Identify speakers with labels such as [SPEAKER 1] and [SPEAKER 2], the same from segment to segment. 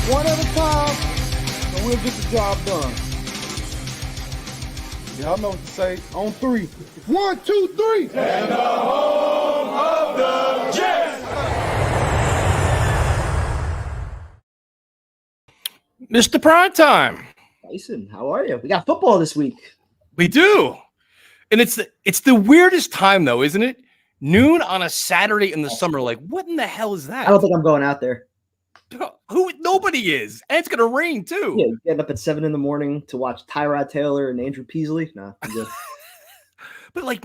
[SPEAKER 1] One at a time, and we'll get the job done. Y'all know what to say. On three. 1, 2, 3.
[SPEAKER 2] And the home of the Jets.
[SPEAKER 3] Mr. Primetime.
[SPEAKER 4] Tyson, how are you? We got football this week.
[SPEAKER 3] We do. And it's the weirdest time, though, isn't it? Noon on a Saturday in the summer. Like, what in the hell is that?
[SPEAKER 4] I don't think I'm going out there.
[SPEAKER 3] Nobody is. And it's going to rain, too.
[SPEAKER 4] Yeah, getting up at 7 in the morning to watch Tyrod Taylor and Andrew Peasley. Nah, I'm good.
[SPEAKER 3] But I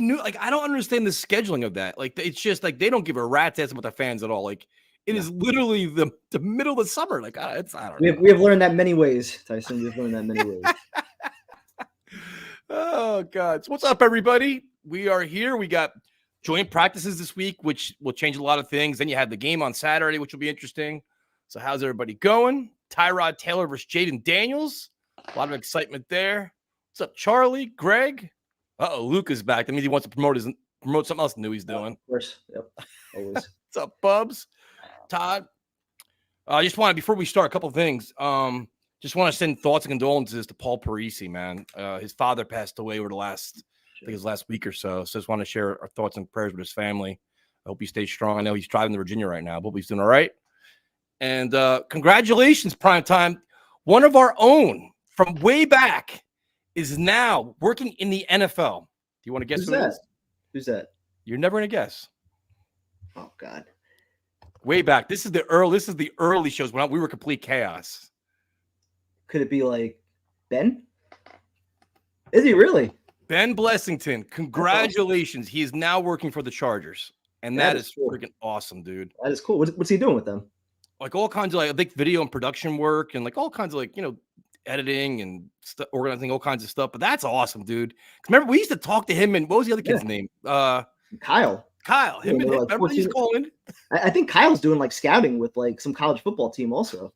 [SPEAKER 3] don't understand the scheduling of that. Like, it's just like they don't give a rat's ass about the fans at all. Like, it is literally the middle of the summer. Like, I don't know.
[SPEAKER 4] We have learned that many ways, Tyson. We've learned that many ways.
[SPEAKER 3] Oh, God. So what's up, everybody? We are here. We got joint practices this week, which will change a lot of things. Then you had the game on Saturday, which will be interesting. So how's everybody going? Tyrod Taylor versus Jaden Daniels. A lot of excitement there. What's up, Charlie? Greg? Luke is back. That means he wants to promote something else new he's doing.
[SPEAKER 4] Of course. Yep. Always.
[SPEAKER 3] What's up, Bubs? Todd? I just want to, before we start, a couple of things. Just want to send thoughts and condolences to Paul Parisi, man. His father passed away over the last week or so. So just want to share our thoughts and prayers with his family. I hope he stays strong. I know he's driving to Virginia right now, but he's doing all right. And congratulations, Primetime. One of our own from way back is now working in the NFL. Do you want to guess who that is?
[SPEAKER 4] Who's that?
[SPEAKER 3] You're never going to guess.
[SPEAKER 4] Oh, God.
[SPEAKER 3] Way back. This is the early shows when we were complete chaos.
[SPEAKER 4] Could it be like Ben? Is he really?
[SPEAKER 3] Ben Blessington. Congratulations. He is now working for the Chargers. And that is cool. Freaking awesome, dude.
[SPEAKER 4] That is cool. What's he doing with them?
[SPEAKER 3] Like all kinds of like video and production work and like all kinds of like, editing and organizing all kinds of stuff. But that's awesome, dude. Remember, we used to talk to him and what was the other kid's name?
[SPEAKER 4] Kyle.
[SPEAKER 3] Him and
[SPEAKER 4] like
[SPEAKER 3] remember he's calling?
[SPEAKER 4] I think Kyle's doing like scouting with like some college football team also.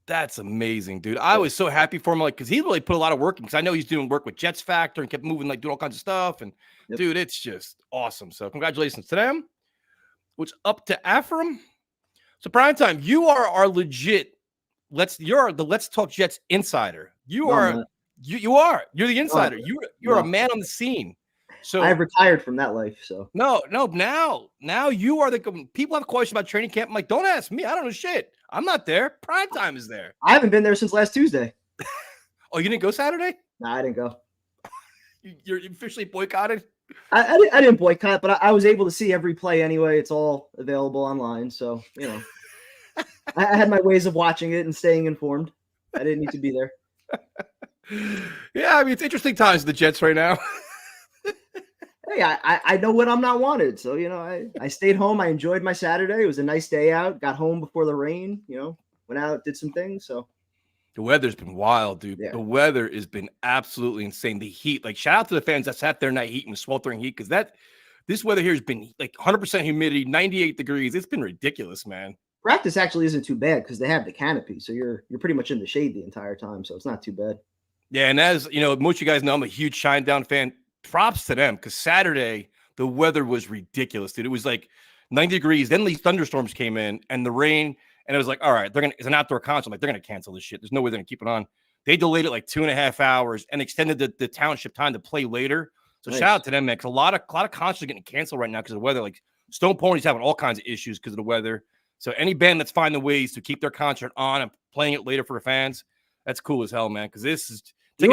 [SPEAKER 3] That's amazing, dude. I was so happy for him, like, because he really put a lot of work in. Because I know he's doing work with Jets Factor and kept moving, like, doing all kinds of stuff. And dude, it's just awesome. So congratulations to them. What's up to Afram? So Primetime, you are our legit. You're the Let's Talk Jets insider. You are you're the insider. You're a man on the scene. So
[SPEAKER 4] I've retired from that life. So
[SPEAKER 3] no. Now you are the people have questions about training camp. I'm like, don't ask me. I don't know shit. I'm not there. Primetime is there.
[SPEAKER 4] I haven't been there since last Tuesday.
[SPEAKER 3] Oh, you didn't go Saturday?
[SPEAKER 4] No, I didn't go.
[SPEAKER 3] You're officially boycotted?
[SPEAKER 4] I didn't boycott, but I was able to see every play anyway. It's all available online. So, I had my ways of watching it and staying informed. I didn't need to be there.
[SPEAKER 3] Yeah, I mean, it's interesting times with the Jets right now.
[SPEAKER 4] Hey, I know when I'm not wanted. So, I stayed home. I enjoyed my Saturday. It was a nice day out. Got home before the rain, went out, did some things. So
[SPEAKER 3] the weather's been wild, dude.
[SPEAKER 4] Yeah.
[SPEAKER 3] The weather has been absolutely insane. The heat, like shout out to the fans that sat there in that heat and sweltering heat, because this weather here has been like 100% humidity, 98 degrees. It's been ridiculous, man.
[SPEAKER 4] Practice actually isn't too bad because they have the canopy. So you're pretty much in the shade the entire time. So it's not too bad.
[SPEAKER 3] Yeah, and as most of you guys know, I'm a huge Shinedown fan. Props to them, because Saturday the weather was ridiculous, dude. It was like 90 degrees. Then these thunderstorms came in and the rain, and it was like, all right, it's an outdoor concert. Like, they're gonna cancel this shit. There's no way they're gonna keep it on. They delayed it like 2.5 hours and extended the township time to play later. So nice. Shout out to them, man. Because a lot of concerts are getting canceled right now because of the weather. Like Stone Pony's having all kinds of issues because of the weather. So any band that's finding ways to keep their concert on and playing it later for the fans, that's cool as hell, man. Because this is
[SPEAKER 4] you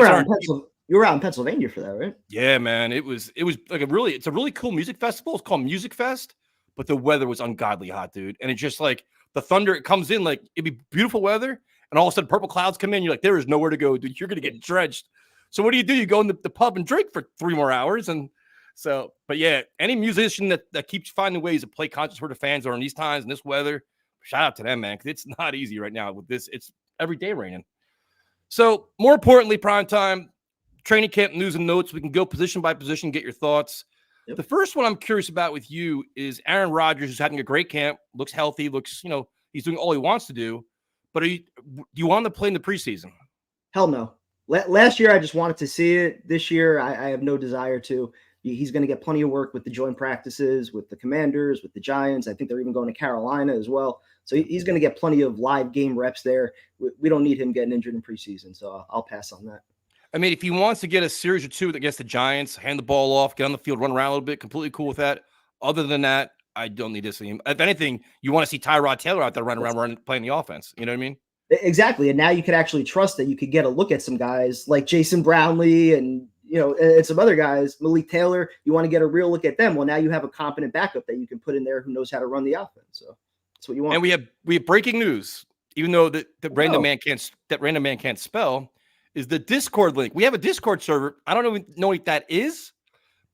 [SPEAKER 4] were out in Pennsylvania for that, right?
[SPEAKER 3] Yeah, man. It was like it's a really cool music festival. It's called Music Fest, but the weather was ungodly hot, dude. And it's just like the thunder, it comes in like it'd be beautiful weather, and all of a sudden purple clouds come in. You're like, there is nowhere to go, dude. You're gonna get drenched. So what do? You go in the pub and drink for 3 more hours. And so, but yeah, any musician that keeps finding ways to play concerts for the fans or in these times and this weather, shout out to them, man, because it's not easy right now with this. It's every day raining. So more importantly, prime time, training camp news and notes. We can go position by position, get your thoughts. Yep. The first one I'm curious about with you is Aaron Rodgers, who's having a great camp, looks healthy, looks, he's doing all he wants to do. But do you want him to play in the preseason?
[SPEAKER 4] Hell no. Last year, I just wanted to see it. This year, I have no desire to. He's going to get plenty of work with the joint practices, with the Commanders, with the Giants. I think they're even going to Carolina as well. So he's going to get plenty of live game reps there. We don't need him getting injured in preseason, so I'll pass on that.
[SPEAKER 3] I mean, if he wants to get a series or two against the Giants, hand the ball off, get on the field, run around a little bit, completely cool with that. Other than that, I don't need to see him. If anything, you want to see Tyrod Taylor out there running around, playing the offense. You know what I mean?
[SPEAKER 4] Exactly. And now you could actually trust that you could get a look at some guys like Jason Brownlee and and some other guys, Malik Taylor. You want to get a real look at them. Well, now you have a competent backup that you can put in there who knows how to run the offense. So that's what you want.
[SPEAKER 3] And we have breaking news, even though that random man can't spell, is the Discord link. We have a Discord server. I don't even know what that is,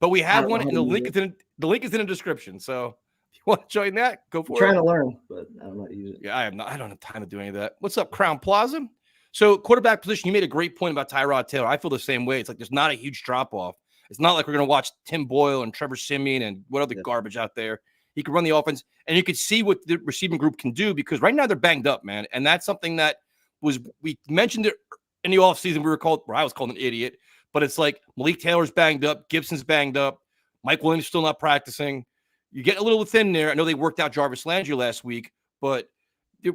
[SPEAKER 3] but we have one, and the link is in the description. So if you want to join that, go for it.
[SPEAKER 4] I'm trying to learn, but I don't know how to use it.
[SPEAKER 3] Yeah, I don't have time to do any of that. What's up, Crown Plaza? So quarterback position, you made a great point about Tyrod Taylor. I feel the same way. It's like there's not a huge drop-off. It's not like we're going to watch Tim Boyle and Trevor Siemian and what other garbage out there. He can run the offense, and you can see what the receiving group can do because right now they're banged up, man. And that's something that we mentioned it in the offseason. I was called an idiot, but it's like Malik Taylor's banged up, Gibson's banged up, Mike Williams still not practicing. You get a little thin there. I know they worked out Jarvis Landry last week, but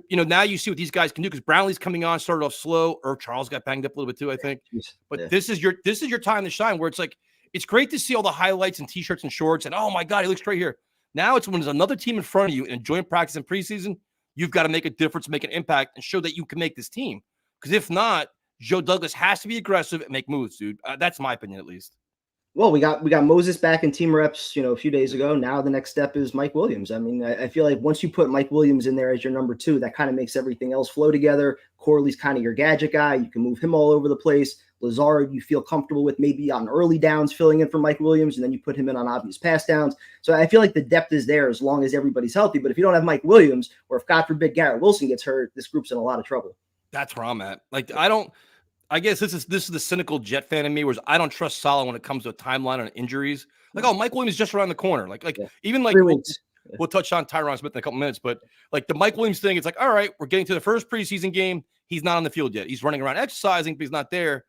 [SPEAKER 3] now you see what these guys can do because Brownlee's coming on, started off slow, or Charles got banged up a little bit too, I think. But this is your time to shine. Where it's like it's great to see all the highlights and t-shirts and shorts, and oh my god, he looks great here. Now it's when there's another team in front of you in joint practice and preseason, you've got to make a difference, make an impact, and show that you can make this team. Because if not, Joe Douglas has to be aggressive and make moves, dude. That's my opinion, at least.
[SPEAKER 4] Well, we got Moses back in team reps, a few days ago. Now the next step is Mike Williams. I mean, I feel like once you put Mike Williams in there as your number 2, that kind of makes everything else flow together. Corley's kind of your gadget guy. You can move him all over the place. Lazard, you feel comfortable with maybe on early downs filling in for Mike Williams, and then you put him in on obvious pass downs. So I feel like the depth is there as long as everybody's healthy. But if you don't have Mike Williams, or if God forbid Garrett Wilson gets hurt, this group's in a lot of trouble.
[SPEAKER 3] That's where I'm at. I guess this is the cynical Jet fan in me, where I don't trust Saleh when it comes to a timeline on injuries. Like, Mike Williams is just around the corner. Even we'll touch on Tyron Smith in a couple minutes, but like the Mike Williams thing, it's like, all right, we're getting to the first preseason game. He's not on the field yet. He's running around exercising, but he's not there.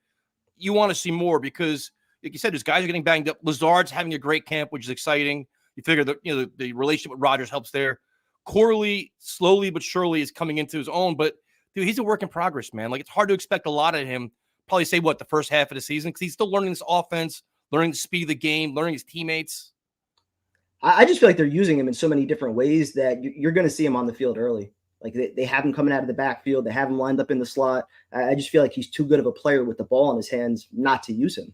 [SPEAKER 3] You want to see more because, like you said, there's guys are getting banged up. Lazard's having a great camp, which is exciting. You figure that the relationship with Rodgers helps there. Corley slowly but surely is coming into his own, but dude, he's a work in progress, man. Like, it's hard to expect a lot of him. Probably say the first half of the season because he's still learning this offense, learning the speed of the game, learning his teammates.
[SPEAKER 4] I just feel like they're using him in so many different ways that you're going to see him on the field early. Like they have him coming out of the backfield, they have him lined up in the slot. I just feel like he's too good of a player with the ball in his hands not to use him.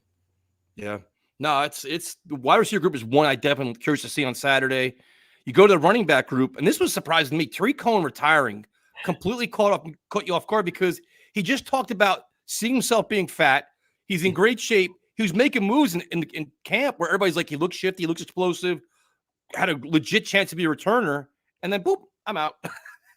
[SPEAKER 3] Yeah, no, it's the wide receiver group is one I definitely curious to see on Saturday. You go to the running back group, and this was surprising to me. Tariq Cohen retiring completely caught you off guard because he just talked about seeing himself being fat. He's in great shape. He was making moves in camp where everybody's like, he looks shifty, he looks explosive, had a legit chance to be a returner, and then boop, I'm out.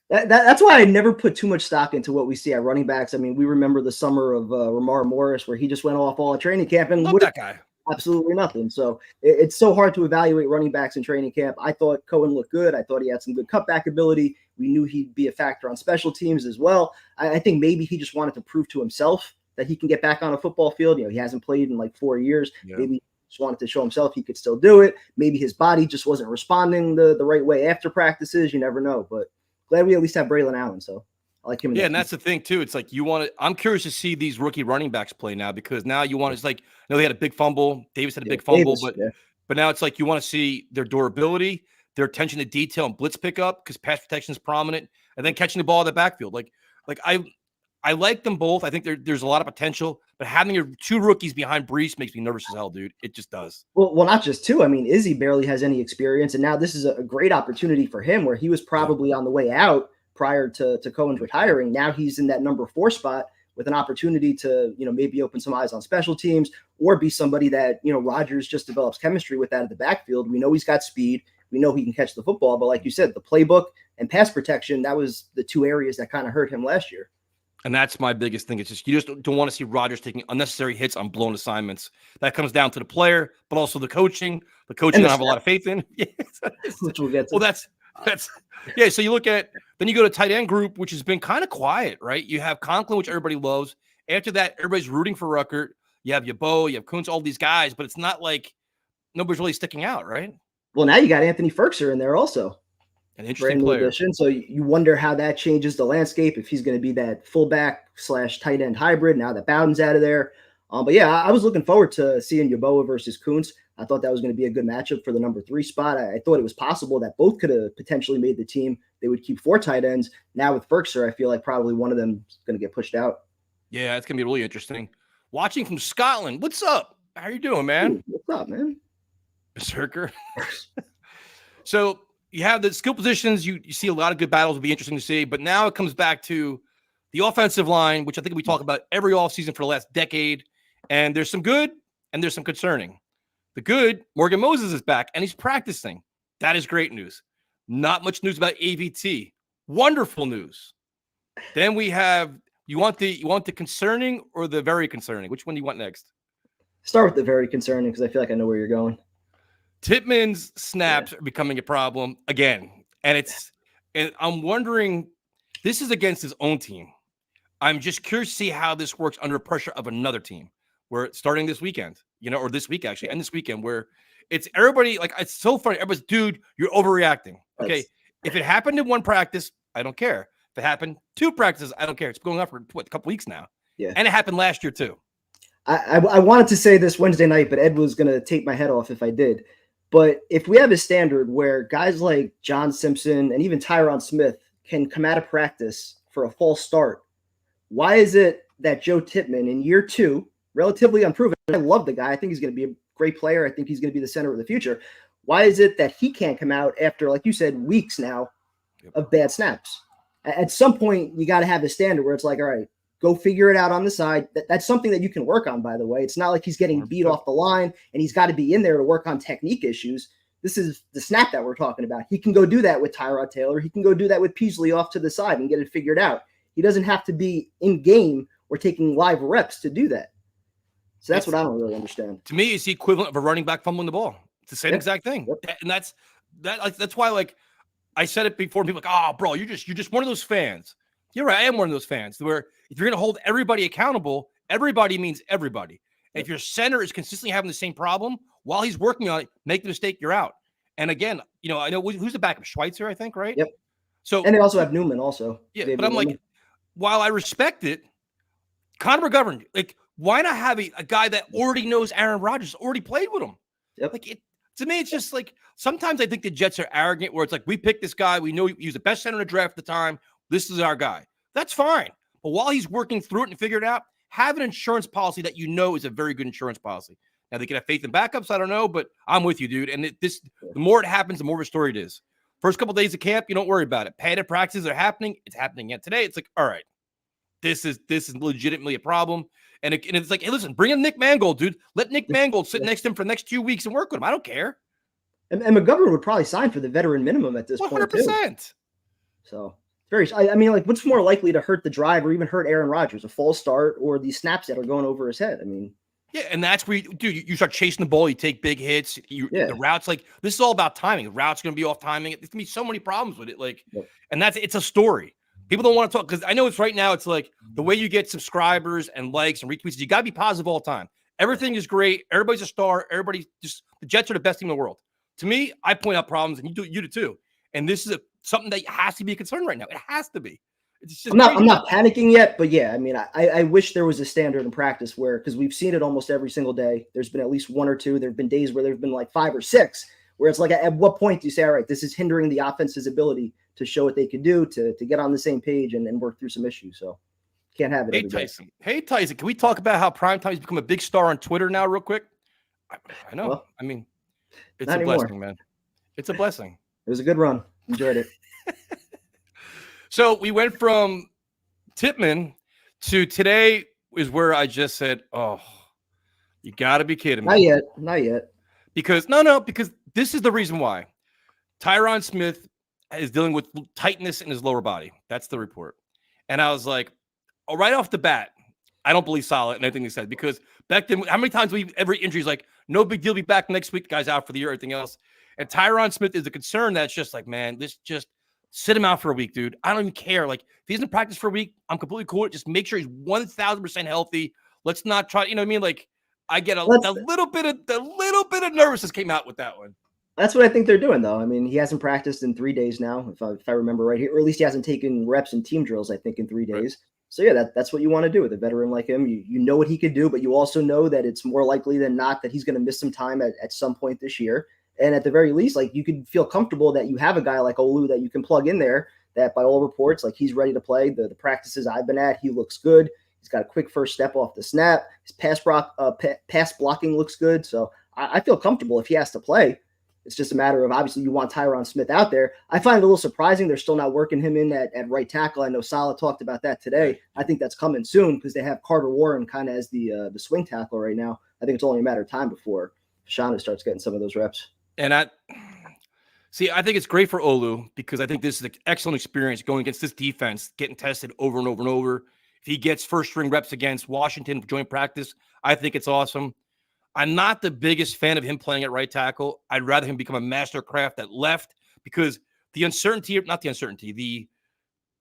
[SPEAKER 4] That's why I never put too much stock into what we see at running backs. I mean, we remember the summer of Ramar Morris where he just went off all at training camp and
[SPEAKER 3] love that guy.
[SPEAKER 4] Absolutely nothing. So it's so hard to evaluate running backs in training camp. I thought Cohen looked good. I thought he had some good cutback ability. We knew he'd be a factor on special teams as well. I think maybe he just wanted to prove to himself that he can get back on a football field. He hasn't played in like 4 years. Yeah. Maybe he just wanted to show himself he could still do it. Maybe his body just wasn't responding the right way after practices. You never know. But glad we at least have Braylon Allen. So I like him.
[SPEAKER 3] Yeah, and that's the thing too. It's like I'm curious to see these rookie running backs play now because now you want it's like they had a big fumble. Davis had a big fumble, but now it's like you want to see their durability, their attention to detail and blitz pickup because pass protection is prominent, and then catching the ball in the backfield. Like I like them both. I think there's a lot of potential, but having your 2 rookies behind Brees makes me nervous as hell, dude. It just does.
[SPEAKER 4] Well, not just 2. I mean, Izzy barely has any experience, and now this is a great opportunity for him where he was probably on the way out prior to Cohen's retiring. Now he's in that number 4 spot with an opportunity to, maybe open some eyes on special teams or be somebody that, Rodgers just develops chemistry with out of the backfield. We know he's got speed. We know he can catch the football. But like you said, the playbook and pass protection, that was the two areas that kind of hurt him last year.
[SPEAKER 3] And that's my biggest thing. It's just you just don't want to see Rodgers taking unnecessary hits on blown assignments. That comes down to the player, but also the coaching. The coaching I don't have a lot of faith in.
[SPEAKER 4] Which we'll get to.
[SPEAKER 3] Well, that's yeah. So you look at then you go to tight end group, which has been kind of quiet, right? You have Conklin, which everybody loves. After that, everybody's rooting for Ruckert. You have Yabo, you have Kuntz, all these guys, but it's not like nobody's really sticking out, right?
[SPEAKER 4] Well, now you got Anthony Ferkser in there also.
[SPEAKER 3] An interesting player.
[SPEAKER 4] Addition. So you wonder how that changes the landscape, if he's going to be that fullback / tight end hybrid now that Bowden's out of there. But yeah, I was looking forward to seeing Yeboah versus Kuntz. I thought that was going to be a good matchup for the number 3 spot. I thought it was possible that both could have potentially made the team. They would keep 4 tight ends. Now with Ferkser, I feel like probably one of them is going to get pushed out.
[SPEAKER 3] Yeah, it's going to be really interesting. Watching from Scotland. What's up? How you doing, man?
[SPEAKER 4] Ooh, what's up, man?
[SPEAKER 3] Berserker. So you have the skill positions. You see a lot of good battles. Will be interesting to see. But now it comes back to the offensive line, which I think we talk about every offseason for the last decade. And there's some good and there's some concerning. The good, Morgan Moses is back and he's practicing. That is great news. Not much news about AVT. Wonderful news. Then we have you want the concerning or the very concerning? Which one do you want next?
[SPEAKER 4] Start with the very concerning because I feel like I know where you're going.
[SPEAKER 3] Tippmann's snaps are becoming a problem again. And I'm wondering, this is against his own team. I'm just curious to see how this works under pressure of another team. We're starting this weekend, or this week actually, and this weekend where it's everybody, like, it's so funny. Everybody's, dude, you're overreacting. Okay. If it happened in one practice, I don't care. If it happened 2 practices, I don't care. It's going on for a couple weeks now.
[SPEAKER 4] Yeah.
[SPEAKER 3] And it happened last year too.
[SPEAKER 4] I wanted to say this Wednesday night, but Ed was going to take my head off if I did. But if we have a standard where guys like John Simpson and even Tyron Smith can come out of practice for a false start, why is it that Joe Tippmann in year 2, relatively unproven, I love the guy. I think he's going to be a great player. I think he's going to be the center of the future. Why is it that he can't come out after, like you said, weeks now of bad snaps? At some point, you got to have a standard where it's like, all right, go figure it out on the side. That's something that you can work on, by the way. It's not like he's getting beat off the line and he's got to be in there to work on technique issues. This is the snap that we're talking about. He can go do that with Tyrod Taylor. He can go do that with Peasley off to the side and get it figured out. He doesn't have to be in game or taking live reps to do that. So that's what I don't really understand.
[SPEAKER 3] To me, it's the equivalent of a running back fumbling the ball. It's the same exact thing. And that's why, like, I said it before. People are like, oh, bro, you're just one of those fans. You're right. I am one of those fans where if you're going to hold everybody accountable, everybody means everybody. And if your center is consistently having the same problem while he's working on it, make the mistake, you're out. And again, I know who's the backup? Schweitzer, I think, right?
[SPEAKER 4] Yep.
[SPEAKER 3] So,
[SPEAKER 4] and they also have Newman also.
[SPEAKER 3] Yeah,
[SPEAKER 4] David
[SPEAKER 3] but I'm
[SPEAKER 4] Newman.
[SPEAKER 3] like, while I respect it, Connor McGovern, like, why not have a guy that already knows Aaron Rodgers, already played with him?
[SPEAKER 4] Yep.
[SPEAKER 3] Like, to me, it's just like, sometimes I think the Jets are arrogant where it's like, we picked this guy. We know he was the best center in the draft at the time. This is our guy. That's fine. But while he's working through it and figure it out, have an insurance policy that is a very good insurance policy. Now, they can have faith in backups. I don't know, but I'm with you, dude. And the more it happens, the more of a story it is. First couple of days of camp, you don't worry about it. Padded practices are happening. It's happening yet today. It's like, all right, this is legitimately a problem. And it's like, hey, listen, bring in Nick Mangold, dude. Let Nick Mangold sit next to him for the next 2 weeks and work with him. I don't care.
[SPEAKER 4] And McGovern would probably sign for the veteran minimum at this
[SPEAKER 3] 100%.
[SPEAKER 4] point, too. So, I mean, like, what's more likely to hurt the drive or even hurt Aaron Rodgers, a false start or these snaps that are going over his head? I mean,
[SPEAKER 3] yeah, and that's where you start chasing the ball, you take big hits, the routes, like, this is all about timing. The route's going to be off timing. There's going to be so many problems with it, like, and it's a story. People don't want to talk because I know it's right now. It's like the way you get subscribers and likes and retweets. You got to be positive all the time. Everything is great. Everybody's a star. The Jets are the best team in the world. To me, I point out problems, and you do too. And this is something that has to be a concern right now. It has to be. It's just
[SPEAKER 4] I'm not panicking yet, but yeah, I mean, I wish there was a standard in practice where, because we've seen it almost every single day. There's been at least 1 or 2. There have been days where there've been like 5 or 6, where it's like, at what point do you say, all right, this is hindering the offense's ability to show what they can do, to get on the same page and work through some issues. So can't have it.
[SPEAKER 3] Hey, Tyson, can we talk about how Primetime's become a big star on Twitter now real quick? I know. Well, I mean, it's a blessing, man. It's a blessing.
[SPEAKER 4] It was a good run. Enjoyed it.
[SPEAKER 3] So we went from Tippmann So today is where I just said, "Oh, you got to be kidding me!"
[SPEAKER 4] Not yet.
[SPEAKER 3] Because because this is the reason why Tyron Smith is dealing with tightness in his lower body. That's the report, and I was like, oh, right off the bat, I don't believe solid in everything he said because back then, how many times every injury is like, no big deal, be back next week. The guy's out for the year, everything else, and Tyron Smith is a concern that's just like, man, let's just sit him out for a week, dude. I don't even care. Like, if he's in practice for a week, I'm completely cool. Just make sure he's 1,000% healthy. Let's not try. You know what I mean? Like, I get a little bit of nervousness came out with that one.
[SPEAKER 4] That's what I think they're doing, though. I mean, he hasn't practiced in 3 days now, if I remember right, or at least he hasn't taken reps in team drills, I think, in 3 days. Right. So, yeah, that's what you want to do with a veteran like him. You know what he could do, but you also know that it's more likely than not that he's going to miss some time at some point this year. And at the very least, like, you can feel comfortable that you have a guy like Olu that you can plug in there that, by all reports, like, he's ready to play. The practices I've been at, he looks good. He's got a quick first step off the snap. His pass blocking looks good. So I feel comfortable if he has to play. It's just a matter of, obviously, you want Tyron Smith out there. I find it a little surprising they're still not working him in at right tackle. I know Salah talked about that today. I think that's coming soon because they have Carter Warren kind of as the swing tackle right now. I think it's only a matter of time before Shana starts getting some of those reps.
[SPEAKER 3] And I think it's great for Olu because I think this is an excellent experience going against this defense, getting tested over and over and over. If he gets first-string reps against Washington for joint practice, I think it's awesome. I'm not the biggest fan of him playing at right tackle. I'd rather him become a mastercraft at left because the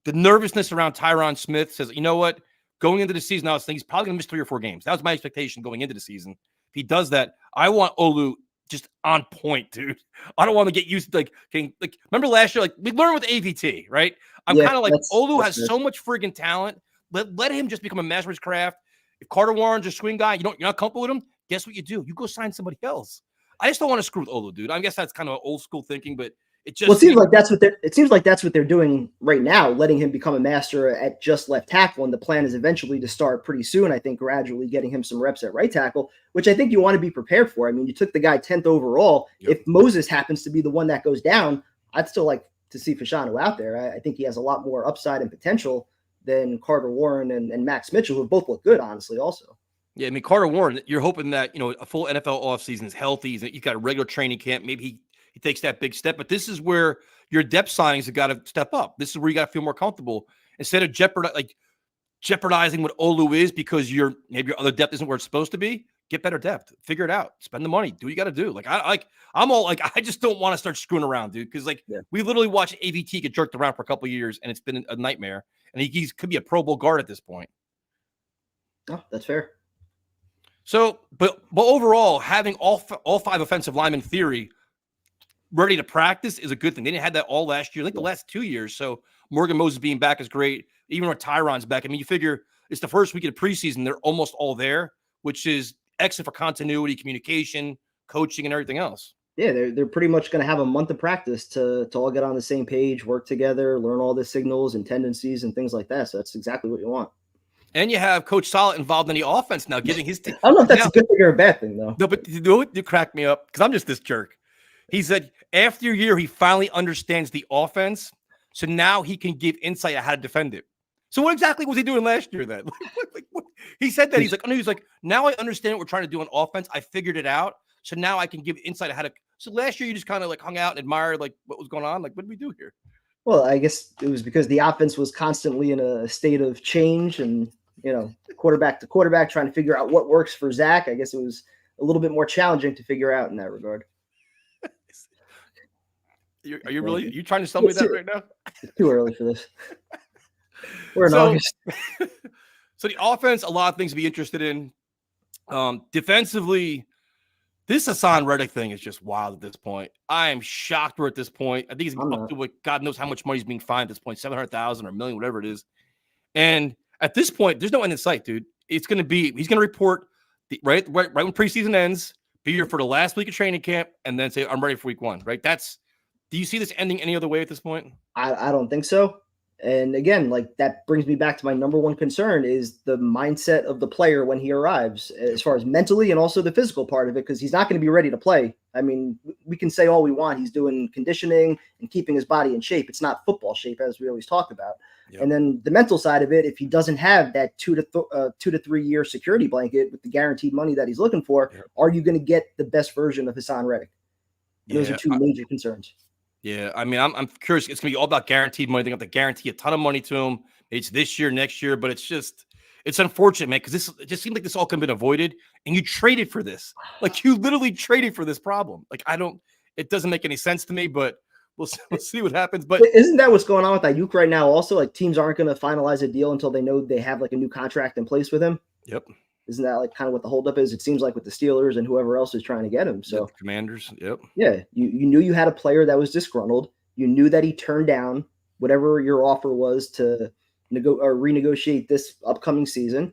[SPEAKER 3] nervousness around Tyron Smith says, you know what? Going into the season, I was thinking he's probably going to miss 3 or 4 games. That was my expectation going into the season. If he does that, I want Olu just on point, dude. I don't want to get used to like remember last year, like we learned with AVT, right? I'm kind of like Olu has so much friggin' talent. Let him just become a master's craft. If Carter Warren's a swing guy, you're not comfortable with him. Guess what you do? You go sign somebody else. I just don't want to screw with Olu, dude. I guess that's kind of old school thinking, but it seems like that's what they're doing right now, letting him become a master at just left tackle. And the plan is eventually to start pretty soon, I think, gradually getting him some reps at right tackle, which I think you want to be prepared for. I mean, you took the guy 10th overall. Yep. If Moses happens to be the one that goes down, I'd still like to see Fashanu out there. I think he has a lot more upside and potential than Carter Warren and Max Mitchell, who both look good, honestly, also. Yeah, I mean, Carter Warren, you're hoping that, a full NFL offseason is healthy. He's got a regular training camp. Maybe he takes that big step. But this is where your depth signings have got to step up. This is where you got to feel more comfortable. Instead of jeopardizing what Olu is because maybe your other depth isn't where it's supposed to be, get better depth. Figure it out. Spend the money. Do what you got to do. I just don't want to start screwing around, dude. Because we literally watched AVT get jerked around for a couple of years, and it's been a nightmare. And he could be a Pro Bowl guard at this point.
[SPEAKER 4] Oh, that's fair.
[SPEAKER 3] So, but overall, having all 5 offensive linemen, in theory, ready to practice is a good thing. They didn't have that all last year. I think the last 2 years. So Morgan Moses being back is great. Even when Tyron's back, I mean, you figure it's the first week of the preseason. They're almost all there, which is excellent for continuity, communication, coaching, and everything else.
[SPEAKER 4] Yeah, they're pretty much going to have a month of practice to all get on the same page, work together, learn all the signals and tendencies and things like that. So that's exactly what you want.
[SPEAKER 3] And you have Coach Salah involved in the offense now, giving his team.
[SPEAKER 4] I don't know if that's a good thing or a bad thing, though.
[SPEAKER 3] No, but you cracked me up because I'm just this jerk. He said after a year, he finally understands the offense. So now he can give insight on how to defend it. So what exactly was he doing last year then? He said that. He's like, now I understand what we're trying to do on offense. I figured it out. So now I can give insight on how to. So last year, you just kind of hung out and admired what was going on. What did we do here?
[SPEAKER 4] Well, I guess it was because the offense was constantly in a state of change and, quarterback to quarterback trying to figure out what works for Zach. I guess it was a little bit more challenging to figure out in that regard.
[SPEAKER 3] Are you trying to tell me that right now?
[SPEAKER 4] It's too early for this. We're in August.
[SPEAKER 3] So the offense, a lot of things to be interested in. Defensively, this Hassan Reddick thing is just wild at this point. I am shocked we're at this point. I think he's up to God knows how much money he's being fined at this point, 700,000 or $1 million, whatever it is. And at this point, there's no end in sight, dude. He's going to report right when preseason ends, be here for the last week of training camp, and then say, I'm ready for week 1, right? Do you see this ending any other way at this point?
[SPEAKER 4] I don't think so. And again, that brings me back to my number one concern is the mindset of the player when he arrives, as far as mentally and also the physical part of it, because he's not going to be ready to play. I mean, we can say all we want. He's doing conditioning and keeping his body in shape. It's not football shape, as we always talk about.
[SPEAKER 3] Yep.
[SPEAKER 4] And then the mental side of it, if he doesn't have that 2 to 3 year security blanket with the guaranteed money that he's looking for,
[SPEAKER 3] Yep.
[SPEAKER 4] are you going to get the best version of Hassan Reddick? And those are
[SPEAKER 3] Yeah,
[SPEAKER 4] two major concerns.
[SPEAKER 3] yeah. I mean, I'm curious. It's gonna be all about guaranteed money. They have to guarantee a ton of money to him. It's this year, next year, but it's unfortunate, man, because it just seems like this all could have been avoided, and you traded for this. Like you literally traded for this problem. Like it doesn't make any sense to me, but we'll see what happens. But
[SPEAKER 4] Isn't that what's going on with Ayuk right now? Also, like teams aren't going to finalize a deal until they know they have like a new contract in place with him.
[SPEAKER 3] yep,
[SPEAKER 4] Isn't that like kind of what the holdup is? It seems like with the Steelers and whoever else is trying to get him. So
[SPEAKER 3] the Commanders, yep,
[SPEAKER 4] yeah, you knew you had a player that was disgruntled. You knew that he turned down whatever your offer was to renegotiate this upcoming season.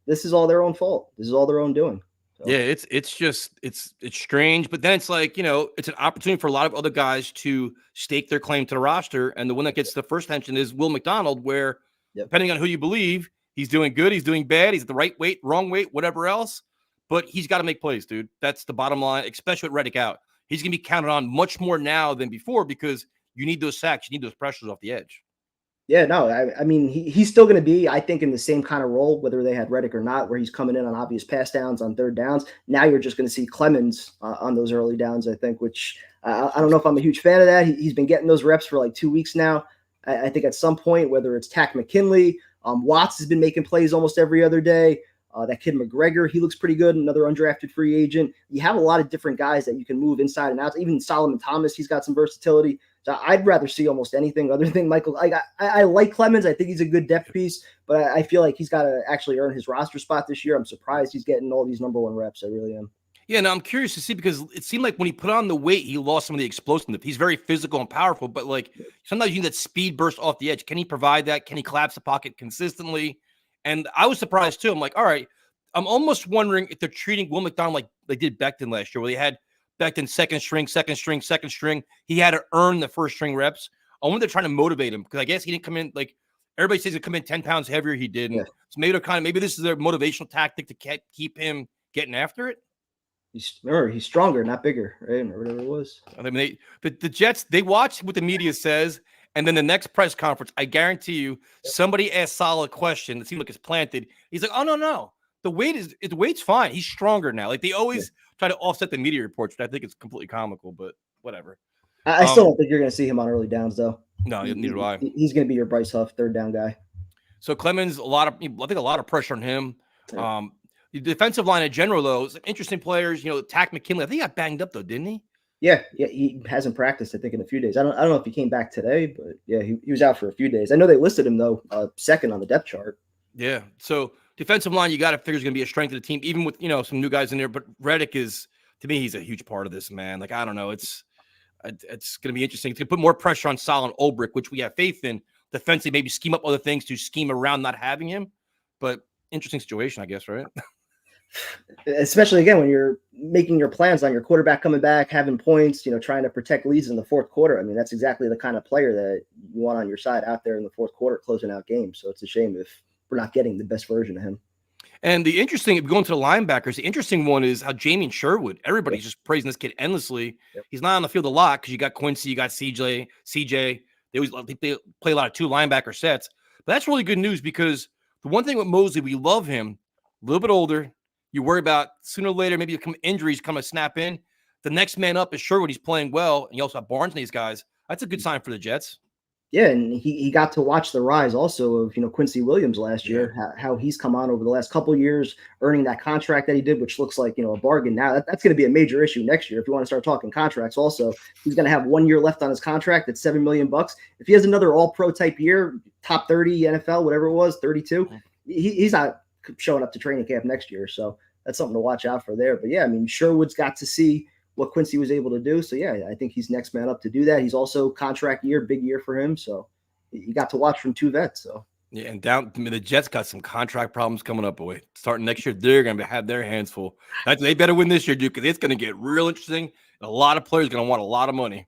[SPEAKER 4] This is all their own fault. This is all their own doing. So.
[SPEAKER 3] yeah. It's strange, but then it's like it's an opportunity for a lot of other guys to stake their claim to the roster, and the one that gets the first attention is Will McDonald, where depending on who you believe, he's doing good, he's doing bad, he's at the right weight, wrong weight, whatever else, but he's got to make plays, dude. That's the bottom line, especially with Reddick out. He's gonna be counted on much more now than before because you need those sacks, you need those pressures off the edge.
[SPEAKER 4] Yeah, no, I mean, he's still going to be, I think, in the same kind of role, whether they had Reddick or not, where he's coming in on obvious pass downs on third downs. Now you're just going to see Clemens on those early downs, I think, which I don't know if I'm a huge fan of that. He's been getting those reps for like 2 weeks now. I think at some point, whether it's Tack McKinley, Watts has been making plays almost every other day. That kid McGregor, he looks pretty good, another undrafted free agent. You have a lot of different guys that you can move inside and out. Even Solomon Thomas, he's got some versatility. So I'd rather see almost anything other than Michael. I like Clemens. I think he's a good depth piece, but I feel like he's got to actually earn his roster spot this year. I'm surprised he's getting all these number one reps. I really am.
[SPEAKER 3] Yeah, no, I'm curious to see because it seemed like when he put on the weight, he lost some of the explosiveness. He's very physical and powerful, but like sometimes you need that speed burst off the edge. Can he provide that? Can he collapse the pocket consistently? And I was surprised too. I'm like, all right, I'm almost wondering if they're treating Will McDonald like they did Becton last year, where they had Becton second string. He had to earn the first string reps. I wonder if they're trying to motivate him because I guess he didn't come in like everybody says he come in 10 pounds heavier. He didn't. Yeah. So maybe this is their motivational tactic to keep him getting after it.
[SPEAKER 4] He's stronger, not bigger, right? Or whatever it was.
[SPEAKER 3] I mean, but the Jets, they watch what the media says, and then the next press conference, I guarantee you, somebody asks Salah a question that seems like it's planted. He's like, "Oh no, the weight's fine. He's stronger now." Like they always try to offset the media reports, which I think is completely comical, but whatever.
[SPEAKER 4] I still don't think you're going to see him on early downs, though.
[SPEAKER 3] No, neither do I.
[SPEAKER 4] He's going to be your Bryce Huff third down guy.
[SPEAKER 3] So Clemens, I think a lot of pressure on him. Yeah. The defensive line in general, though, some interesting players. Tack McKinley. I think he got banged up though, didn't he?
[SPEAKER 4] Yeah, he hasn't practiced. I think in a few days. I don't know if he came back today, but yeah, he was out for a few days. I know they listed him though second on the depth chart.
[SPEAKER 3] Yeah. So defensive line, you got to figure is going to be a strength of the team, even with some new guys in there. But Reddick is, to me, he's a huge part of this, man. Like I don't know, it's going to be interesting. It's going to put more pressure on Salah and Ulbrich, which we have faith in. Defensively, maybe scheme up other things to scheme around not having him. But interesting situation, I guess, right?
[SPEAKER 4] Especially again when you're making your plans on your quarterback coming back, having points, trying to protect leads in the fourth quarter. I mean, that's exactly the kind of player that you want on your side out there in the fourth quarter, closing out games. So it's a shame if we're not getting the best version of him.
[SPEAKER 3] And going to the linebackers, the interesting one is how Jamie Sherwood, everybody's just praising this kid endlessly. Yep. He's not on the field a lot because you got Quincy, you got CJ. They play a lot of two linebacker sets. But that's really good news because the one thing with Mosley, we love him, a little bit older. You worry about sooner or later, maybe injuries come to snap in. The next man up is Sherwood. He's playing well. And you also have Barnes and these guys. That's a good sign for the Jets.
[SPEAKER 4] Yeah, and he got to watch the rise also of Quincy Williams last year, how he's come on over the last couple of years, earning that contract that he did, which looks like a bargain. Now that's going to be a major issue next year if you want to start talking contracts. Also, he's going to have 1 year left on his contract at $7 million. If he has another All-Pro type year, top 30 NFL, whatever it was, 32, he's not showing up to training camp next year. So that's something to watch out for there. But yeah, I mean, Sherwood's got to see what Quincy was able to do. So yeah, I think he's next man up to do that. He's also contract year, big year for him. So you got to watch from two vets. So
[SPEAKER 3] yeah, and the Jets got some contract problems coming up. Boy, starting next year, they're going to have their hands full. They better win this year, dude, because it's going to get real interesting. A lot of players are going to want a lot of money.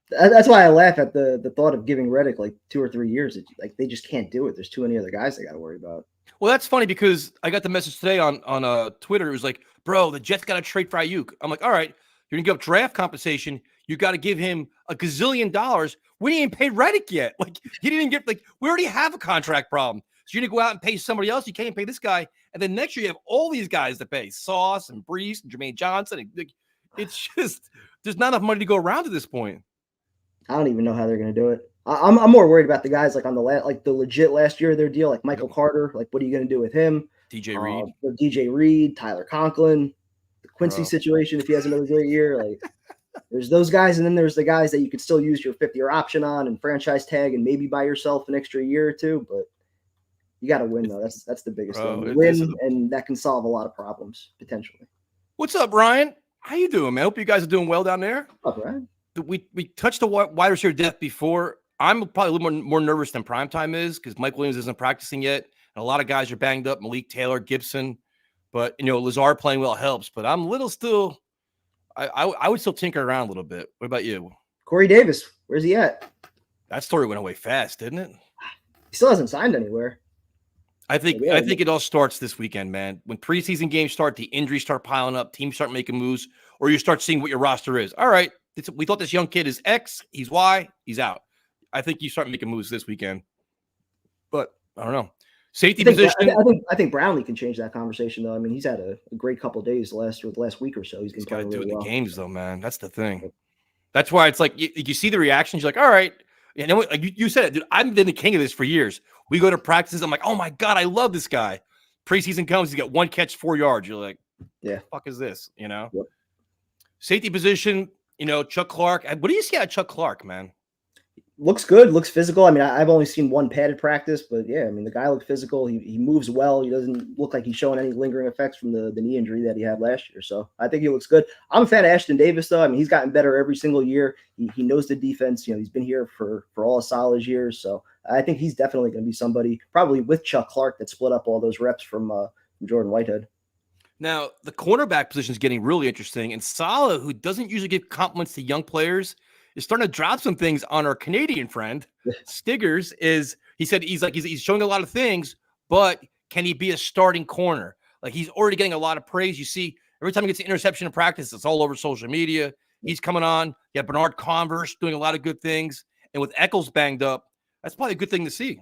[SPEAKER 4] That's why I laugh at the thought of giving Reddick like 2 or 3 years. Like they just can't do it. There's too many other guys they got to worry about.
[SPEAKER 3] Well, that's funny because I got the message today on Twitter. It was like, bro, the Jets got to trade for Ayuk. I'm like, all right, You're going to give up draft compensation. You got to give him a gazillion dollars. We didn't even pay Reddick yet. Like, he didn't get, like, we already have a contract problem. So you're going to go out and pay somebody else. You can't pay this guy. And then next year you have all these guys to pay. Sauce and Brees and Jermaine Johnson. And, like, it's just, there's not enough money to go around at this point.
[SPEAKER 4] I don't even know how they're going to do it. I'm more worried about the guys like on the the legit last year of their deal, like Michael Carter. Like, what are you going to do with him?
[SPEAKER 3] DJ Reed.
[SPEAKER 4] DJ Reed, Tyler Conklin, the Quincy situation if he has another great year. Like, there's those guys, and then there's the guys that you could still use your 5th-year option on and franchise tag and maybe buy yourself an extra year or two. But you got to win, though. That's the biggest thing. Win, and that can solve a lot of problems potentially.
[SPEAKER 3] What's up, Ryan? How you doing, man? Hope you guys are doing well down there.
[SPEAKER 4] Up, Ryan.
[SPEAKER 3] We touched the wide receiver depth before. I'm probably a little more nervous than primetime is because Mike Williams isn't practicing yet. And a lot of guys are banged up, Malik Taylor, Gibson. But, Lazard playing well helps. But I'm a little still – I would still tinker around a little bit. What about you?
[SPEAKER 4] Corey Davis, where's he at?
[SPEAKER 3] That story went away fast, didn't it?
[SPEAKER 4] He still hasn't signed anywhere.
[SPEAKER 3] I think it all starts this weekend, man. When preseason games start, the injuries start piling up, teams start making moves, or you start seeing what your roster is. All right, we thought this young kid is X, he's Y, he's out. I think you start making moves this weekend. But I don't know. Safety position.
[SPEAKER 4] I think Brownlee can change that conversation, though. I mean, he's had a great couple of days the last week or so. He's got to
[SPEAKER 3] do it in the games, though, man. That's the thing. That's why it's like you see the reactions. You're like, all right. And then, like you said it, dude. I've been the king of this for years. We go to practices. I'm like, oh my God, I love this guy. Preseason comes, he's got 1 catch, 4 yards. You're like,
[SPEAKER 4] yeah,
[SPEAKER 3] what the fuck is this?
[SPEAKER 4] Yep.
[SPEAKER 3] Safety position. Chuck Clark. What do you see out of Chuck Clark, man?
[SPEAKER 4] Looks good, looks physical. I mean, I've only seen one padded practice, but yeah, I mean, the guy looked physical. He moves well. He doesn't look like he's showing any lingering effects from the knee injury that he had last year. So I think he looks good. I'm a fan of Ashton Davis, though. I mean, he's gotten better every single year. He knows the defense. He's been here for all his solid years. So I think he's definitely going to be somebody, probably with Chuck Clark, that split up all those reps from Jordan Whitehead.
[SPEAKER 3] Now, the cornerback position is getting really interesting. And Saleh, who doesn't usually give compliments to young players, is starting to drop some things on our Canadian friend. Stiggers he said he's showing a lot of things, but can he be a starting corner? Like, he's already getting a lot of praise. You see, every time he gets an interception in practice, it's all over social media. He's coming on. You have Bernard Converse doing a lot of good things. And with Eccles banged up, that's probably a good thing to see.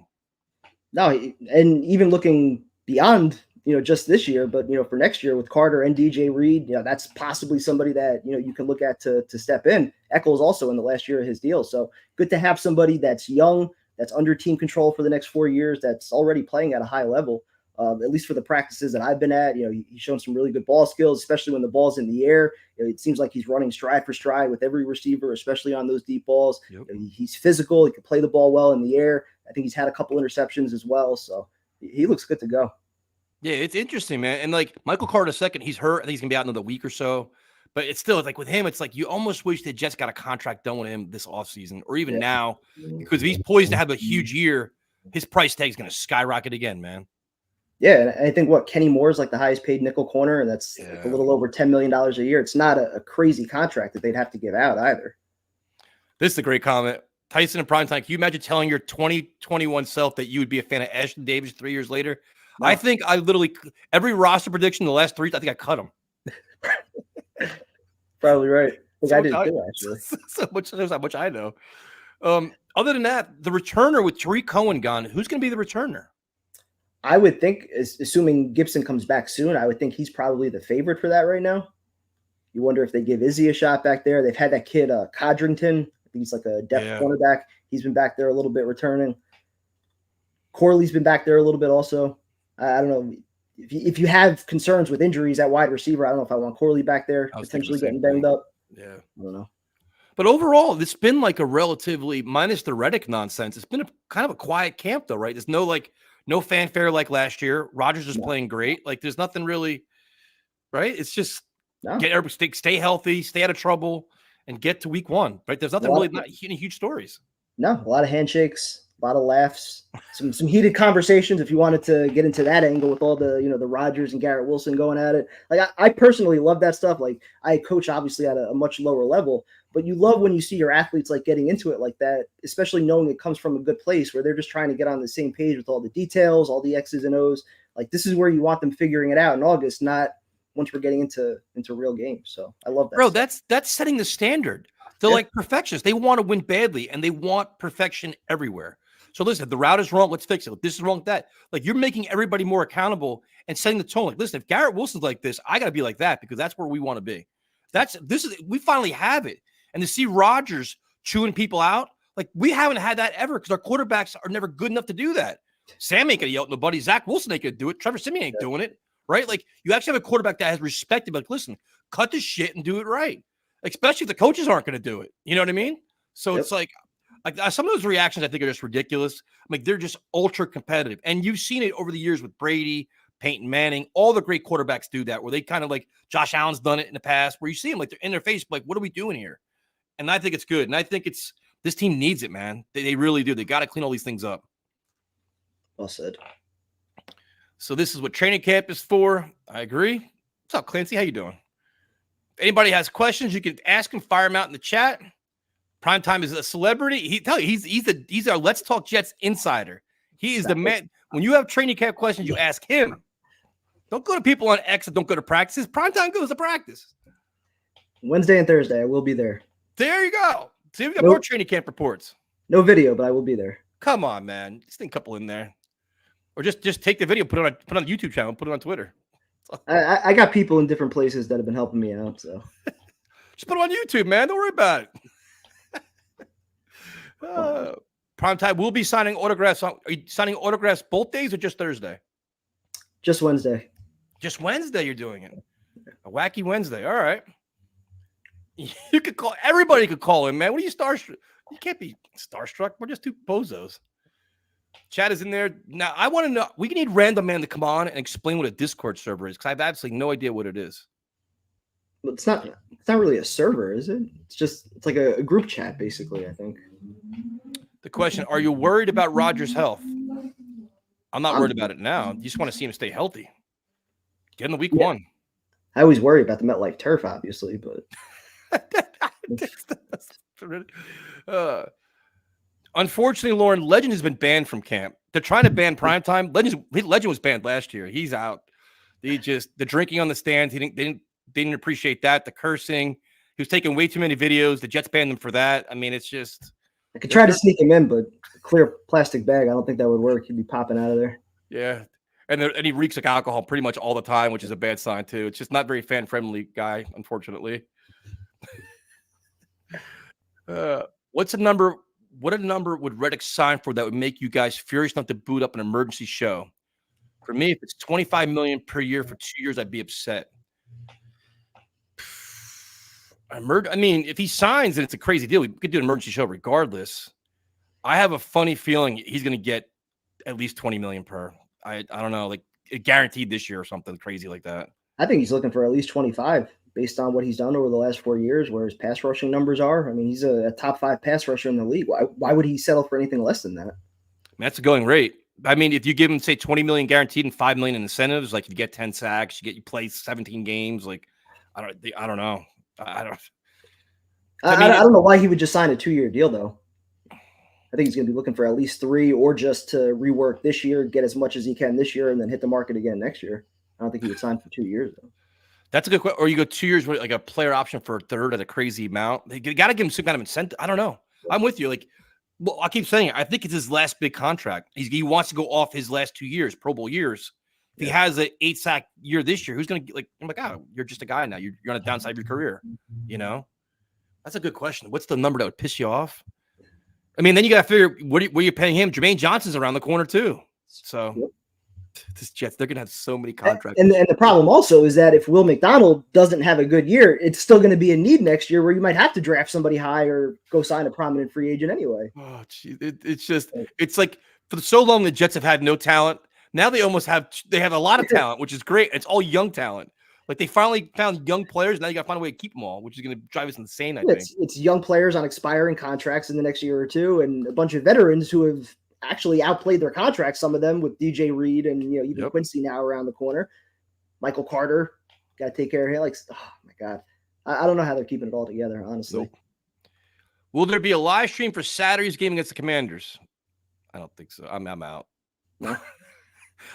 [SPEAKER 4] No, and even looking beyond, just this year, but, for next year with Carter and DJ Reed, that's possibly somebody that, you can look at to step in. Eccles also in the last year of his deal. So good to have somebody that's young, that's under team control for the next 4 years, that's already playing at a high level, at least for the practices that I've been at. He's shown some really good ball skills, especially when the ball's in the air. It seems like he's running stride for stride with every receiver, especially on those deep balls.
[SPEAKER 3] Yep.
[SPEAKER 4] He's physical. He can play the ball well in the air. I think he's had a couple interceptions as well. So he looks good to go.
[SPEAKER 3] Yeah, it's interesting, man. And like Michael Carter II, he's hurt. I think he's gonna be out another week or so. But it's still like with him, it's like you almost wish the Jets got a contract done with him this offseason or even now, because if he's poised to have a huge year, his price tag is gonna skyrocket again, man.
[SPEAKER 4] Yeah, and I think Kenny Moore is like the highest paid nickel corner, and that's like a little over $10 million a year. It's not a crazy contract that they'd have to give out either.
[SPEAKER 3] This is a great comment. Tyson and Primetime, can you imagine telling your 2021 self that you would be a fan of Ashton Davis 3 years later? No. I think I literally every roster prediction in the last 3, I think I cut him.
[SPEAKER 4] Probably right. I did too, actually.
[SPEAKER 3] So much knows how much I know. Other than that, the returner with Tariq Cohen gone, who's going to be the returner?
[SPEAKER 4] I would think, assuming Gibson comes back soon, I would think he's probably the favorite for that right now. You wonder if they give Izzy a shot back there. They've had that kid, Codrington. I think he's like a depth cornerback. He's been back there a little bit returning. Corley's been back there a little bit also. I don't know. If you have concerns with injuries at wide receiver, I don't know if I want Corley back there, potentially getting banged up.
[SPEAKER 3] Yeah.
[SPEAKER 4] I don't know.
[SPEAKER 3] But overall, it's been like a relatively, minus the Reddick nonsense, it's been a kind of a quiet camp though, right? There's no fanfare like last year. Rodgers is playing great. Like there's nothing really, right? It's just get everybody stay healthy, stay out of trouble, and get to week 1, right? There's nothing really, not any huge stories.
[SPEAKER 4] No, a lot of handshakes, a lot of laughs, some heated conversations. If you wanted to get into that angle with all the the Rodgers and Garrett Wilson going at it, like I personally love that stuff. Like I coach obviously at a much lower level, but you love when you see your athletes like getting into it like that, especially knowing it comes from a good place where they're just trying to get on the same page with all the details, all the X's and O's. Like this is where you want them figuring it out in August, not once we're getting into real games. So I love that.
[SPEAKER 3] Bro,
[SPEAKER 4] stuff.
[SPEAKER 3] that's setting the standard. They're like perfectionists. They want to win badly, and they want perfection everywhere. So listen, if the route is wrong, let's fix it. If this is wrong with that. Like, you're making everybody more accountable and setting the tone. Like, listen, if Garrett Wilson's like this, I got to be like that, because that's where we want to be. We finally have it. And to see Rodgers chewing people out, like, we haven't had that ever, because our quarterbacks are never good enough to do that. Sam ain't gonna yell at nobody. Zach Wilson ain't gonna do it. Trevor Siemian ain't doing it, right? Like, you actually have a quarterback that has respect. Like, listen, cut the shit and do it right. Especially if the coaches aren't going to do it. You know what I mean? So it's like some of those reactions I think are just ridiculous. Like, they're just ultra competitive. And you've seen it over the years with Brady, Peyton Manning. All the great quarterbacks do that, where they kind of, like, Josh Allen's done it in the past, where you see them like they're in their face, like, what are we doing here? And I think it's good. And I think this team needs it, man. They really do. They got to clean all these things up.
[SPEAKER 4] Well said.
[SPEAKER 3] So this is what training camp is for. I agree. What's up, Clancy? How you doing? If anybody has questions, you can ask him, fire him out in the chat. Primetime is a celebrity. He's our Let's Talk Jets insider. He is the man. When you have training camp questions, you ask him. Don't go to people on X that don't go to practices. Primetime goes to practice.
[SPEAKER 4] Wednesday and Thursday, I will be there.
[SPEAKER 3] There you go. See, we got more training camp reports.
[SPEAKER 4] No video, but I will be there.
[SPEAKER 3] Come on, man. Just think a couple in there. Or just take the video, put it on the YouTube channel, put it on Twitter.
[SPEAKER 4] I got people in different places that have been helping me out. So
[SPEAKER 3] just put it on YouTube, man. Don't worry about it. Primetime will be signing autographs. Are you signing autographs both days or just Thursday?
[SPEAKER 4] Just Wednesday.
[SPEAKER 3] Just Wednesday you're doing it. A wacky Wednesday. All right. You could call, everybody could call in, man. What are you starstruck? You can't be starstruck. We're just two bozos. Chat is in there. Now, I want to know, we need Random Man to come on and explain what a Discord server is, because I have absolutely no idea what it is.
[SPEAKER 4] But it's not really a server, is it? It's like a group chat, basically, I think.
[SPEAKER 3] The question, are you worried about Rodgers' health? I'm not worried about it now. You just want to see him stay healthy. Get in the week one.
[SPEAKER 4] I always worry about the MetLife turf, obviously, but
[SPEAKER 3] unfortunately, Lauren, Legend has been banned from camp. They're trying to ban Primetime. Legend was banned last year. He's out. The drinking on the stands. They didn't appreciate that. The cursing. He was taking way too many videos. The Jets banned him for that. I mean, it's just.
[SPEAKER 4] I could try to sneak him in, but a clear plastic bag, I don't think that would work. He'd be popping out of there.
[SPEAKER 3] Yeah. And he reeks like alcohol pretty much all the time, which is a bad sign too. It's just not very fan-friendly guy, unfortunately. What a number would Reddick sign for that would make you guys furious enough to boot up an emergency show? For me, if it's $25 million per year for 2 years, I'd be upset. I mean, if he signs and it's a crazy deal, we could do an emergency show regardless. I have a funny feeling he's going to get at least $20 million per. I don't know, like guaranteed this year or something crazy like that.
[SPEAKER 4] I think he's looking for at least 25 based on what he's done over the last 4 years, where his pass rushing numbers are. I mean, he's a top 5 pass rusher in the league. Why would he settle for anything less than that?
[SPEAKER 3] That's a going rate. I mean, if you give him, say, $20 million guaranteed and $5 million in incentives, like if you get 10 sacks, you play 17 games, like I don't know. I don't know why he would just sign a 2-year deal, though. I think he's going to be looking for at least 3, or just to rework this year, get as much as he can this year, and then hit the market again next year. I don't think he would sign for 2 years, though. That's a good question. Or you go 2 years with like a player option for a third at a crazy amount. They got to give him some kind of incentive. I don't know. I'm with you. Like, well, I keep saying it. I think it's his last big contract. He wants to go off his last 2 years, Pro Bowl years. If he has an 8-sack year this year, who's going to like? I'm like, oh, you're just a guy now. You're on the downside of your career. You know, that's a good question. What's the number that would piss you off? I mean, then you got to figure what are you paying him? Jermaine Johnson's around the corner too. So this Jets, they're going to have so many contracts. And the problem also is that if Will McDonald doesn't have a good year, it's still going to be a need next year where you might have to draft somebody high or go sign a prominent free agent anyway. Oh, geez. It's like for so long the Jets have had no talent. Now they have a lot of talent, which is great. It's all young talent. Like they finally found young players. Now you got to find a way to keep them all, which is going to drive us insane. I think it's young players on expiring contracts in the next year or two, and a bunch of veterans who have actually outplayed their contracts. Some of them with DJ Reed and even Quincy now around the corner. Michael Carter, got to take care of him. Like, oh my God, I don't know how they're keeping it all together, honestly. Nope. Will there be a live stream for Saturday's game against the Commanders? I don't think so. I'm out. No.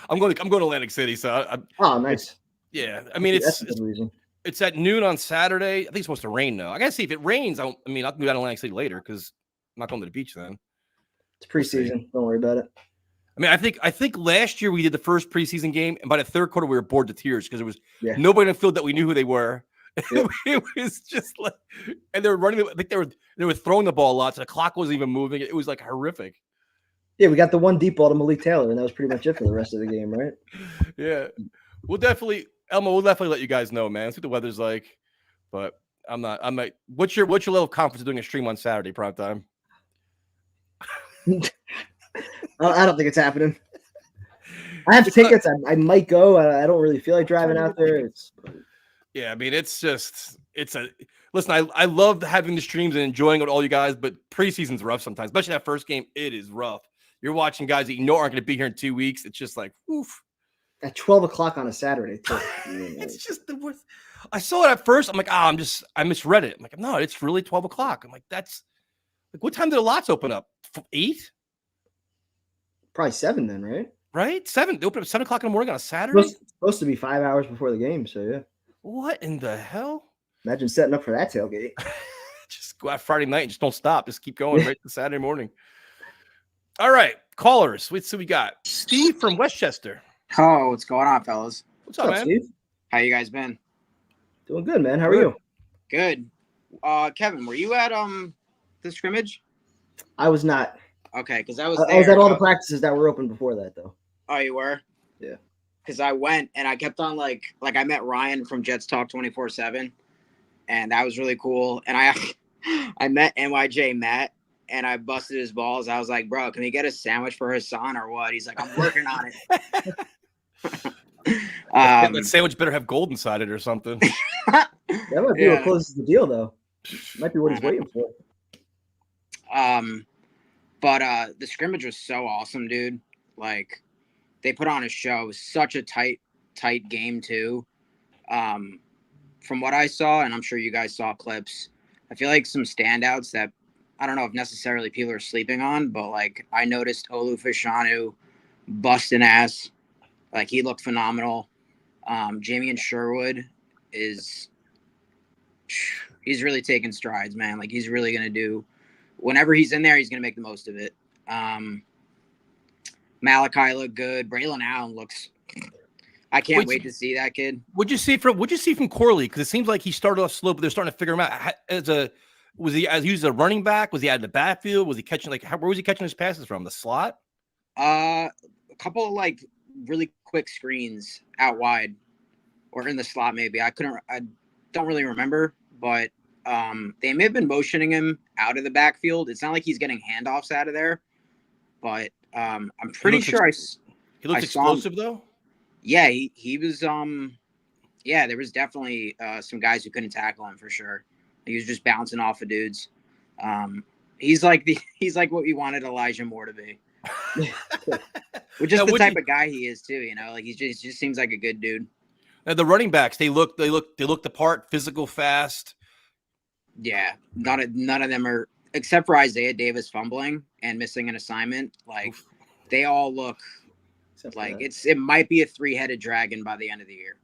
[SPEAKER 3] I'm going to Atlantic City, so
[SPEAKER 4] oh, nice.
[SPEAKER 3] Yeah, I mean
[SPEAKER 4] That's a good reason.
[SPEAKER 3] it's at noon on Saturday. I think it's supposed to rain though. I gotta see if it rains. I'll move down to Atlantic City later because I'm not going to the beach then.
[SPEAKER 4] It's
[SPEAKER 3] We'll see.
[SPEAKER 4] preseason. Don't worry about it.
[SPEAKER 3] I mean, I think last year we did the first preseason game, and by the third quarter we were bored to tears because there was nobody in the field that we knew who they were. Yep. It was just like, and they were running. I think they were throwing the ball a lot, so the clock wasn't even moving. It was like horrific.
[SPEAKER 4] Yeah, we got the one deep ball to Malik Taylor, and that was pretty much it for the rest of the game, right?
[SPEAKER 3] Yeah, we'll definitely let you guys know, man. See what the weather's like, but I'm not. What's your level of confidence doing a stream on Saturday prime time?
[SPEAKER 4] I don't think it's happening. I have tickets. I might go. I don't really feel like driving out there.
[SPEAKER 3] Yeah, I mean, listen, I love having the streams and enjoying it with all you guys, but preseason's rough sometimes, especially that first game. It is rough. You're watching guys that you know aren't going to be here in 2 weeks. It's just like, oof.
[SPEAKER 4] At 12 o'clock on a Saturday, too.
[SPEAKER 3] It's just the worst. I saw it at first. I'm like, I misread it. I'm like, no, it's really 12 o'clock. I'm like, that's like, what time did the lots open up? 8?
[SPEAKER 4] Probably 7 then, right?
[SPEAKER 3] Right? 7. They open up 7 o'clock in the morning on a Saturday?
[SPEAKER 4] Supposed to be 5 hours before the game, so yeah.
[SPEAKER 3] What in the hell?
[SPEAKER 4] Imagine setting up for that tailgate.
[SPEAKER 3] Just go out Friday night and just don't stop. Just keep going right to Saturday morning. All right, callers. Let's see what we got. Steve from Westchester.
[SPEAKER 5] Oh, what's going on, fellas?
[SPEAKER 3] What's up, man?
[SPEAKER 4] Steve?
[SPEAKER 5] How you guys been?
[SPEAKER 4] Doing good, man. How are you?
[SPEAKER 5] Good. Kevin, were you at the scrimmage?
[SPEAKER 4] I was not.
[SPEAKER 5] Okay, because I was
[SPEAKER 4] at all the practices that were open before that, though.
[SPEAKER 5] Oh, you were?
[SPEAKER 4] Yeah.
[SPEAKER 5] Because I went and I kept on like I met Ryan from Jets Talk 24/7, and that was really cool. And I met NYJ Matt, and I busted his balls. I was like, bro, can we get a sandwich for Hassan or what? He's like, I'm working on it.
[SPEAKER 3] That sandwich better have gold inside it or something.
[SPEAKER 4] That might be what closes the deal, though. Might be what he's waiting for.
[SPEAKER 5] But the scrimmage was so awesome, dude. Like, they put on a show. It was such a tight game, too. From what I saw, and I'm sure you guys saw clips, I feel like some standouts that I don't know if necessarily people are sleeping on, but, like, I noticed Olu Fashanu busting ass. Like, he looked phenomenal. Jamie and Sherwood he's really taking strides, man. Like, he's really going to do – whenever he's in there, he's going to make the most of it. Malachi looked good. Braylon Allen looks – I can't wait to see that kid.
[SPEAKER 3] What'd you see from Corley? Because it seems like he started off slow, but they're starting to figure him out. Was he a running back? Was he out of the backfield? Was he catching where was he catching his passes from? The slot?
[SPEAKER 5] A couple of like really quick screens out wide or in the slot maybe. I don't really remember, but they may have been motioning him out of the backfield. It's not like he's getting handoffs out of there, but I'm pretty sure
[SPEAKER 3] he looks explosive though.
[SPEAKER 5] Yeah, he was yeah, there was definitely some guys who couldn't tackle him for sure. He was just bouncing off of dudes. He's like what we wanted Elijah Moore to be. Which is the type of guy he is too, you know. Like he just seems like a good dude.
[SPEAKER 3] Now the running backs, they look the part, physical, fast.
[SPEAKER 5] Yeah, none of them are, except for Isaiah Davis fumbling and missing an assignment. Like they all look like it might be a 3-headed dragon by the end of the year.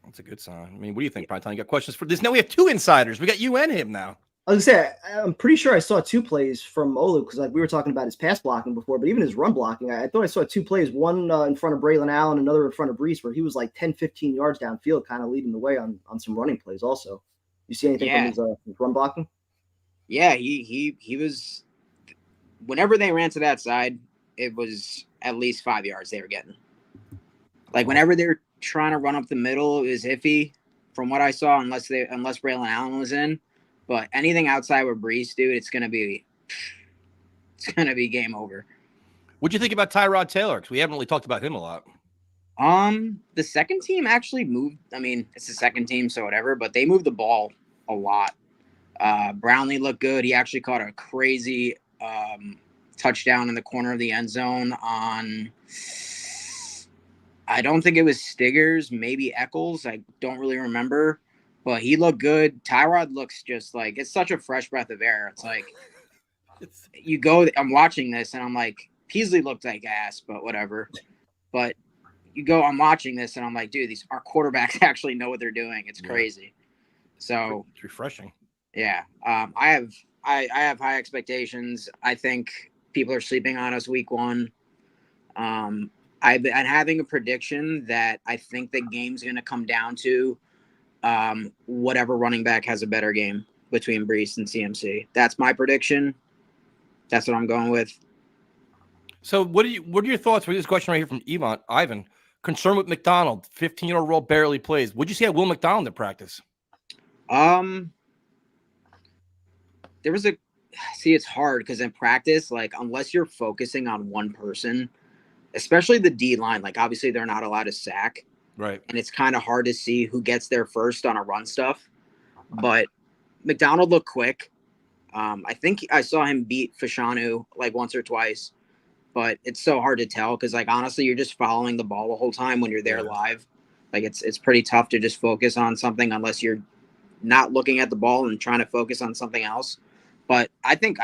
[SPEAKER 3] That's a good sign. I mean, what do you think, Brian? You got questions for this? Now we have 2 insiders. We got you and him now.
[SPEAKER 4] I was gonna say, I'm pretty sure I saw 2 plays from Olu because like we were talking about his pass blocking before, but even his run blocking, I thought I saw 2 plays, one in front of Braylon Allen, another in front of Brees, where he was like 10, 15 yards downfield, kind of leading the way on some running plays also. You see anything from his run blocking?
[SPEAKER 5] Yeah, he was – whenever they ran to that side, it was at least 5 yards they were getting. Like whenever they're trying to run up the middle, it was iffy from what I saw unless Braylon Allen was in. But anything outside with Brees, dude, it's gonna be game over.
[SPEAKER 3] What'd you think about Tyrod Taylor? Because we haven't really talked about him a lot.
[SPEAKER 5] The second team actually moved. I mean, it's the second team, so whatever. But they moved the ball a lot. Brownlee looked good. He actually caught a crazy touchdown in the corner of the end zone on. I don't think it was Stiggers, maybe Eccles. I don't really remember. But he looked good. Tyrod looks just like it's such a fresh breath of air. It's like I'm watching this and I'm like, Peasley looked like ass, but whatever. But I'm watching this and I'm like, dude, our quarterbacks actually know what they're doing. It's crazy. So
[SPEAKER 3] it's refreshing.
[SPEAKER 5] Yeah. I have high expectations. I think people are sleeping on us week 1. I'm having a prediction that I think the game's going to come down to whatever running back has a better game between Brees and CMC. That's my prediction. That's what I'm going with.
[SPEAKER 3] So what are your thoughts for this question right here from Ivan? Concerned with McDonald, 15-year-old role barely plays. What'd you see at Will McDonald in practice?
[SPEAKER 5] It's hard because in practice, like unless you're focusing on one person, especially the D line, like obviously they're not allowed to sack.
[SPEAKER 3] Right.
[SPEAKER 5] And it's kind of hard to see who gets there first on a run stuff. But McDonald looked quick. I think I saw him beat Fashanu like once or twice, but it's so hard to tell because like honestly, you're just following the ball the whole time when you're there live. Like it's pretty tough to just focus on something unless you're not looking at the ball and trying to focus on something else. But I think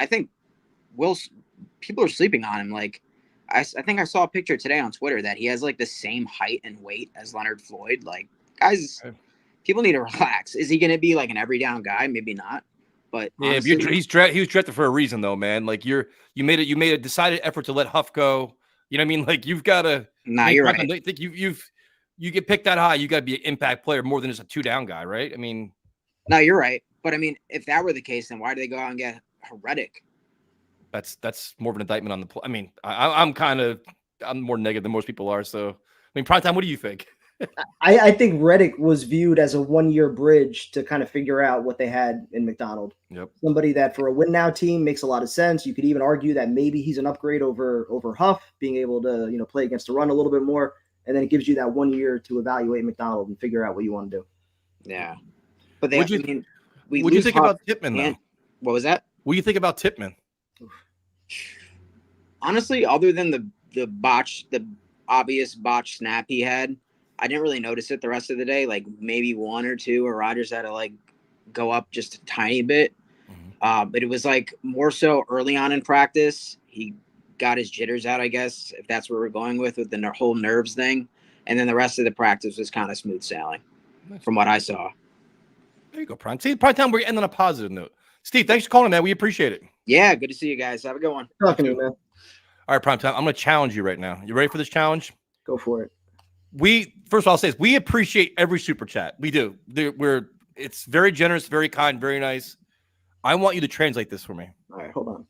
[SPEAKER 5] people are sleeping on him. Like I think I saw a picture today on Twitter that he has like the same height and weight as Leonard Floyd. Like guys, people need to relax. Is he going to be like an every down guy? Maybe not. But
[SPEAKER 3] yeah,
[SPEAKER 5] honestly,
[SPEAKER 3] he was drafted for a reason though, man. Like you made a decided effort to let Huff go. You know what I mean? Like you've got to.
[SPEAKER 5] Nah, you're right.
[SPEAKER 3] I think you get picked that high, you got to be an impact player more than just a 2-down guy, right? I mean,
[SPEAKER 5] no, you're right. But I mean, if that were the case, then why do they go out and get Reddick?
[SPEAKER 3] That's more of an indictment on the play. I mean, I'm more negative than most people are. So, I mean, prime time, what do you think?
[SPEAKER 4] I think Reddick was viewed as a 1-year bridge to kind of figure out what they had in McDonald.
[SPEAKER 3] Yep.
[SPEAKER 4] Somebody that for a win now team makes a lot of sense. You could even argue that maybe he's an upgrade over Huff, being able to play against the run a little bit more, and then it gives you that 1 year to evaluate McDonald and figure out what you want to do.
[SPEAKER 5] Yeah, but
[SPEAKER 3] what do you think about Tippmann though?
[SPEAKER 5] What was that?
[SPEAKER 3] What do you think about Tippmann?
[SPEAKER 5] Honestly, other than the obvious botch snap he had, I didn't really notice it the rest of the day. Like maybe 1 or 2 where Rodgers had to like go up just a tiny bit. But it was like more so early on in practice. He got his jitters out, I guess, if that's where we're going with the whole nerves thing. And then the rest of the practice was kind of smooth sailing from what I saw.
[SPEAKER 3] There you go, Prime. See, Prime time, we're ending on a positive note. Steve, thanks for calling, man. We appreciate it.
[SPEAKER 5] Yeah, good to see you guys. Have a good one.
[SPEAKER 4] Talking to you, man.
[SPEAKER 3] All right, Prime time. I'm going to challenge you right now. You ready for this challenge?
[SPEAKER 4] Go for it.
[SPEAKER 3] First of all, I'll say this. We appreciate every super chat. We do. It's very generous, very kind, very nice. I want you to translate this for me.
[SPEAKER 4] All right, hold on.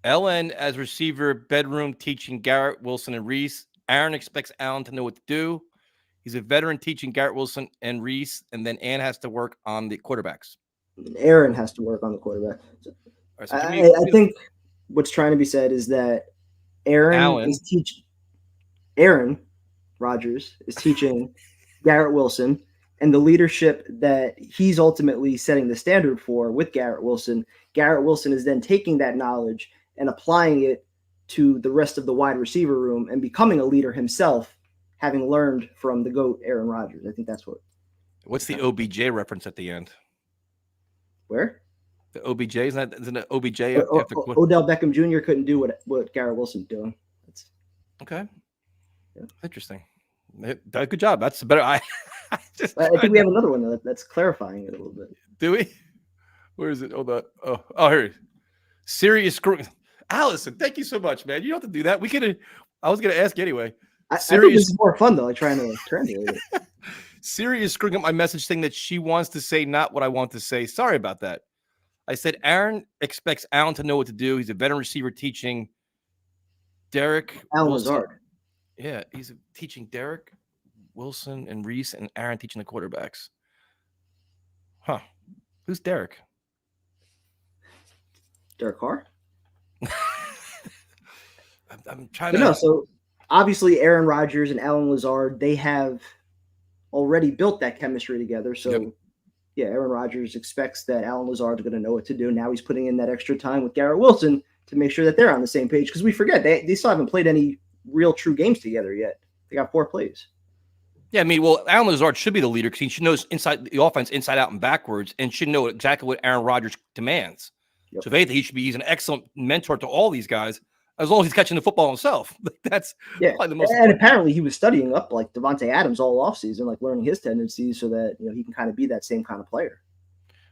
[SPEAKER 3] LN as receiver, bedroom teaching Garrett, Wilson, and Reese. Aaron expects Allen to know what to do. He's a veteran teaching Garrett, Wilson, and Reese, and then Ann has to work on the quarterbacks.
[SPEAKER 4] Aaron has to work on the quarterback.
[SPEAKER 3] Right, so
[SPEAKER 4] I think what's trying to be said is that Aaron Rodgers is teaching Garrett Wilson, and the leadership that he's ultimately setting the standard for with Garrett Wilson is then taking that knowledge and applying it to the rest of the wide receiver room and becoming a leader himself, having learned from the GOAT, Aaron Rodgers. I think that's what.
[SPEAKER 3] What's the OBJ reference at the end?
[SPEAKER 4] Where?
[SPEAKER 3] The OBJ, isn't it OBJ?
[SPEAKER 4] Odell Beckham Jr. couldn't do what Garrett Wilson's doing.
[SPEAKER 3] Okay. Yeah. Interesting. Good job. That's better. I
[SPEAKER 4] think we have another one that's clarifying it a little bit.
[SPEAKER 3] Do we? Where is it? Hold on. Oh, here. Serious screw. Allison, thank you so much, man. You don't have to do that. I was gonna ask anyway.
[SPEAKER 4] I think this is more fun though, like trying to translate it.
[SPEAKER 3] Siri is screwing up my message saying that she wants to say not what I want to say. Sorry about that. I said Aaron expects Allen to know what to do. He's a veteran receiver teaching Derek
[SPEAKER 4] Allen
[SPEAKER 3] Wilson.
[SPEAKER 4] Lazard.
[SPEAKER 3] Yeah, he's teaching Derek Wilson and Reese, and Aaron teaching the quarterbacks. Huh? Who's Derek?
[SPEAKER 4] Derek Carr.
[SPEAKER 3] I'm trying to.
[SPEAKER 4] So obviously Aaron Rodgers and Allen Lazard, they have already built that chemistry together. So yeah, Aaron Rodgers expects that Allen Lazard's going to know what to do. Now he's putting in that extra time with Garrett Wilson to make sure that they're on the same page, because we forget they still haven't played any real true games together yet. They got 4 plays.
[SPEAKER 3] Yeah, I mean, well, Allen Lazard should be the leader because he should know inside the offense, inside out and backwards, and should know exactly what Aaron Rodgers demands. Yep. So if anything, he's an excellent mentor to all these guys. as long as he's catching the football himself. That's probably the most.
[SPEAKER 4] And apparently he was studying up like Devontae Adams all offseason, like learning his tendencies so that he can kind of be that same kind of player.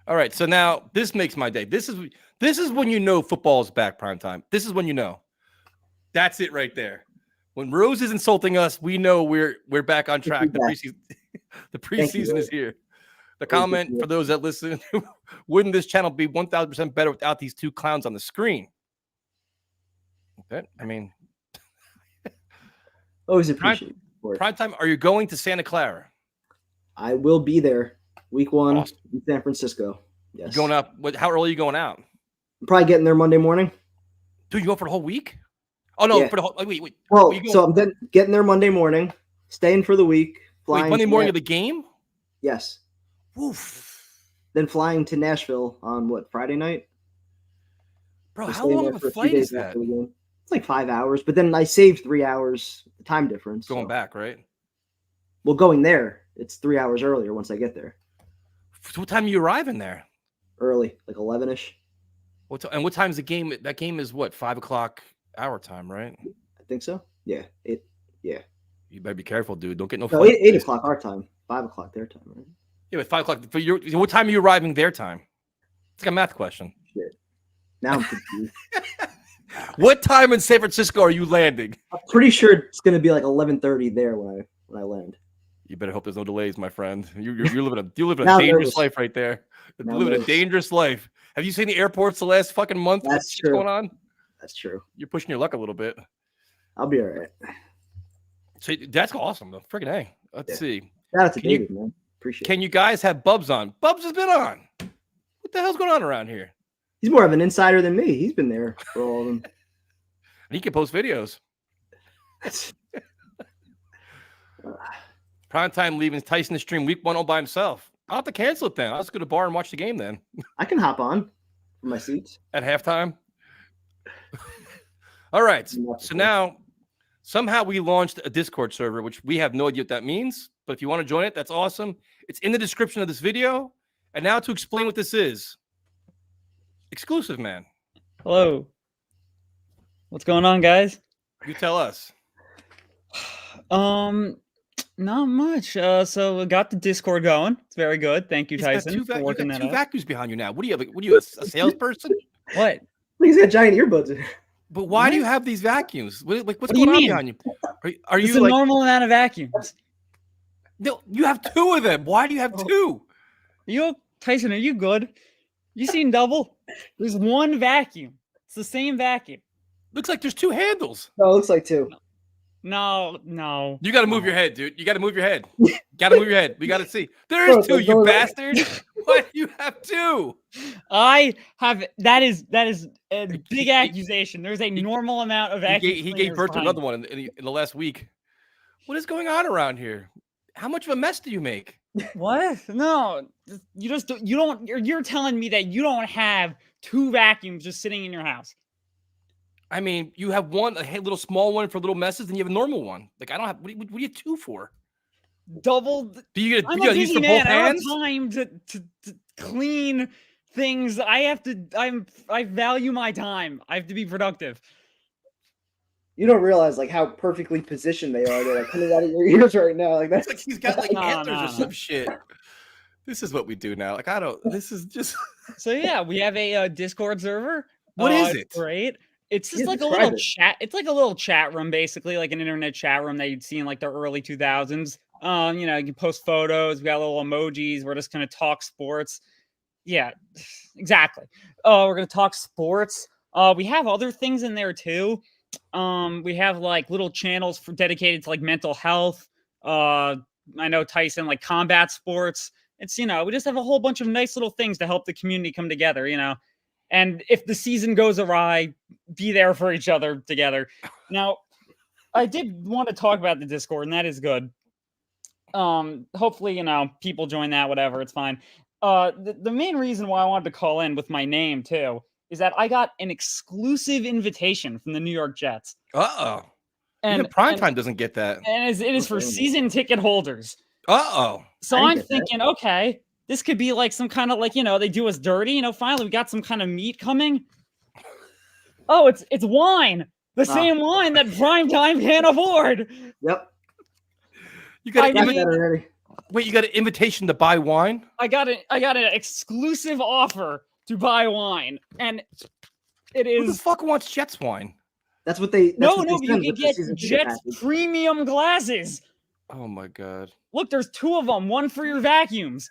[SPEAKER 3] All right, so now this makes my day. This is when you know football is back, prime time. This is when you know. That's it right there. When Rose is insulting us, we know we're back on track. The preseason is here. The comment for those that listen: wouldn't this channel be 1,000% better without these two clowns on the screen? Okay, I mean,
[SPEAKER 4] always appreciate it.
[SPEAKER 3] Prime time. Are you going to Santa Clara?
[SPEAKER 4] I will be there week 1 in San Francisco. Yes.
[SPEAKER 3] You going out? How early are you going out?
[SPEAKER 4] I'm probably getting there Monday morning.
[SPEAKER 3] Dude, you go for the whole week? Oh no, for the whole wait.
[SPEAKER 4] Well, so I'm getting there Monday morning, staying for the week.
[SPEAKER 3] Wait, Monday morning of the game?
[SPEAKER 4] Yes.
[SPEAKER 3] Oof.
[SPEAKER 4] Then flying to Nashville on Friday night?
[SPEAKER 3] Bro, how long of a flight is that?
[SPEAKER 4] It's like 5 hours, but then I saved 3 hours, the time difference.
[SPEAKER 3] Going back, right?
[SPEAKER 4] Well, going there, it's 3 hours earlier once I get there.
[SPEAKER 3] So what time are you arriving there?
[SPEAKER 4] Early, like 11-ish.
[SPEAKER 3] And what time's the game? That game is what, 5 o'clock our time, right?
[SPEAKER 4] I think so. Yeah. Yeah.
[SPEAKER 3] You better be careful, dude. Don't get no.
[SPEAKER 4] 8 o'clock our time, 5 o'clock their time, right?
[SPEAKER 3] Yeah, but 5 o'clock. What time are you arriving their time? It's like a math question.
[SPEAKER 4] Shit. Now I'm confused.
[SPEAKER 3] What time in San Francisco are you landing?
[SPEAKER 4] I'm pretty sure it's going to be like 11:30 there when I land.
[SPEAKER 3] You better hope there's no delays, my friend. You're living a dangerous life right there. You're living a dangerous life. Have you seen the airports the last fucking month?
[SPEAKER 4] That's true.
[SPEAKER 3] What's going on?
[SPEAKER 4] That's true.
[SPEAKER 3] You're pushing your luck a little bit.
[SPEAKER 4] I'll be all right.
[SPEAKER 3] So that's awesome, though. Freaking A. Let's see.
[SPEAKER 4] Shout out to David, man. Appreciate it.
[SPEAKER 3] Can you guys have Bubs on? Bubs has been on. What the hell's going on around here?
[SPEAKER 4] He's more of an insider than me. He's been there for all of them.
[SPEAKER 3] He can post videos. Prime time leaving Tyson to stream week 1 all by himself. I'll have to cancel it then. I'll just go to the bar and watch the game then.
[SPEAKER 4] I can hop on from my seats.
[SPEAKER 3] At halftime? All right. So now, somehow we launched a Discord server, which we have no idea what that means. But if you want to join it, that's awesome. It's in the description of this video. And now to explain what this is. Exclusive man.
[SPEAKER 6] Hello. What's going on, guys?
[SPEAKER 3] You tell us.
[SPEAKER 6] Not much. So we got the Discord going. It's very good. Thank you, Tyson, for working that out.
[SPEAKER 3] You got 2 vacuums behind you now. What are you, a salesperson?
[SPEAKER 6] What?
[SPEAKER 4] He's got giant earbuds in.
[SPEAKER 3] But why do you have these vacuums? What's going on behind you? Are you
[SPEAKER 6] a normal amount of vacuums?
[SPEAKER 3] No, you have 2 of them. Why do you have 2?
[SPEAKER 6] Tyson, are you good? You seen double? There's 1 vacuum. It's the same vacuum.
[SPEAKER 3] Looks like there's 2 handles.
[SPEAKER 4] No, it looks like 2.
[SPEAKER 6] No.
[SPEAKER 3] You got to move your head, dude. You got to move your head. Got to move your head. We got to see. There is 2, you bastard. Why do you have 2?
[SPEAKER 6] I have. That is a big accusation. There's a normal amount of vacuums.
[SPEAKER 3] He gave birth to another one in the last week. What is going on around here? How much of a mess do you make?
[SPEAKER 6] What? No, you don't. You're telling me that you don't have 2 vacuums just sitting in your house.
[SPEAKER 3] I mean, you have a little small one for little messes, and you have a normal one. Like I don't have. What do you have 2 for?
[SPEAKER 6] Double.
[SPEAKER 3] Do you get?
[SPEAKER 6] I'm
[SPEAKER 3] You
[SPEAKER 6] a
[SPEAKER 3] use
[SPEAKER 6] busy
[SPEAKER 3] for
[SPEAKER 6] man.
[SPEAKER 3] both
[SPEAKER 6] I
[SPEAKER 3] hands?
[SPEAKER 6] don't have time to clean things. I value my time. I have to be productive.
[SPEAKER 4] You don't realize like how perfectly positioned they are. They're like coming out of your ears right now. Like that's
[SPEAKER 3] Like he's got like antlers or
[SPEAKER 6] no.
[SPEAKER 3] some shit. This is what we do now. Like I don't. This is just.
[SPEAKER 6] So yeah, we have a Discord server.
[SPEAKER 3] What is
[SPEAKER 6] it's
[SPEAKER 3] it?
[SPEAKER 6] Great. It's just
[SPEAKER 4] Yeah,
[SPEAKER 6] like a
[SPEAKER 4] describe
[SPEAKER 6] little
[SPEAKER 4] it.
[SPEAKER 6] chat. It's like a little chat room, basically, like an internet chat room that you'd see in like the early 2000s. You can post photos. We got little emojis. We're just gonna talk sports. Yeah, exactly. We're gonna talk sports. We have other things in there too. We have like little channels dedicated to like mental health. I know Tyson like combat sports. It's we just have a whole bunch of nice little things to help the community come together. And if the season goes awry, be there for each other together. Now, I did want to talk about the Discord, and that is good. Hopefully, people join that, whatever, it's fine. The main reason why I wanted to call in with my name, too, is that I got an exclusive invitation from the New York Jets.
[SPEAKER 3] Uh-oh.
[SPEAKER 6] And
[SPEAKER 3] Even Primetime doesn't get that.
[SPEAKER 6] And it is for season ticket holders.
[SPEAKER 3] Uh-oh.
[SPEAKER 6] So I'm thinking, okay, this could be like some kind of like, they do us dirty. Finally we got some kind of meat coming. Oh, it's wine. The same wine that Primetime can't afford.
[SPEAKER 4] Yep.
[SPEAKER 3] You got
[SPEAKER 6] I mean-
[SPEAKER 4] already.
[SPEAKER 3] wait, you got an invitation to buy wine?
[SPEAKER 6] I got an exclusive offer to buy wine, and it
[SPEAKER 3] Who the
[SPEAKER 6] is
[SPEAKER 3] fuck wants Jets wine?
[SPEAKER 4] That's what they. That's
[SPEAKER 6] no.
[SPEAKER 4] what they
[SPEAKER 6] You
[SPEAKER 4] send
[SPEAKER 6] can
[SPEAKER 4] with the
[SPEAKER 6] get
[SPEAKER 4] season ticket
[SPEAKER 6] Jets
[SPEAKER 4] package.
[SPEAKER 6] premium glasses.
[SPEAKER 3] Oh my god.
[SPEAKER 6] Look, there's 2 of them. One for your vacuums.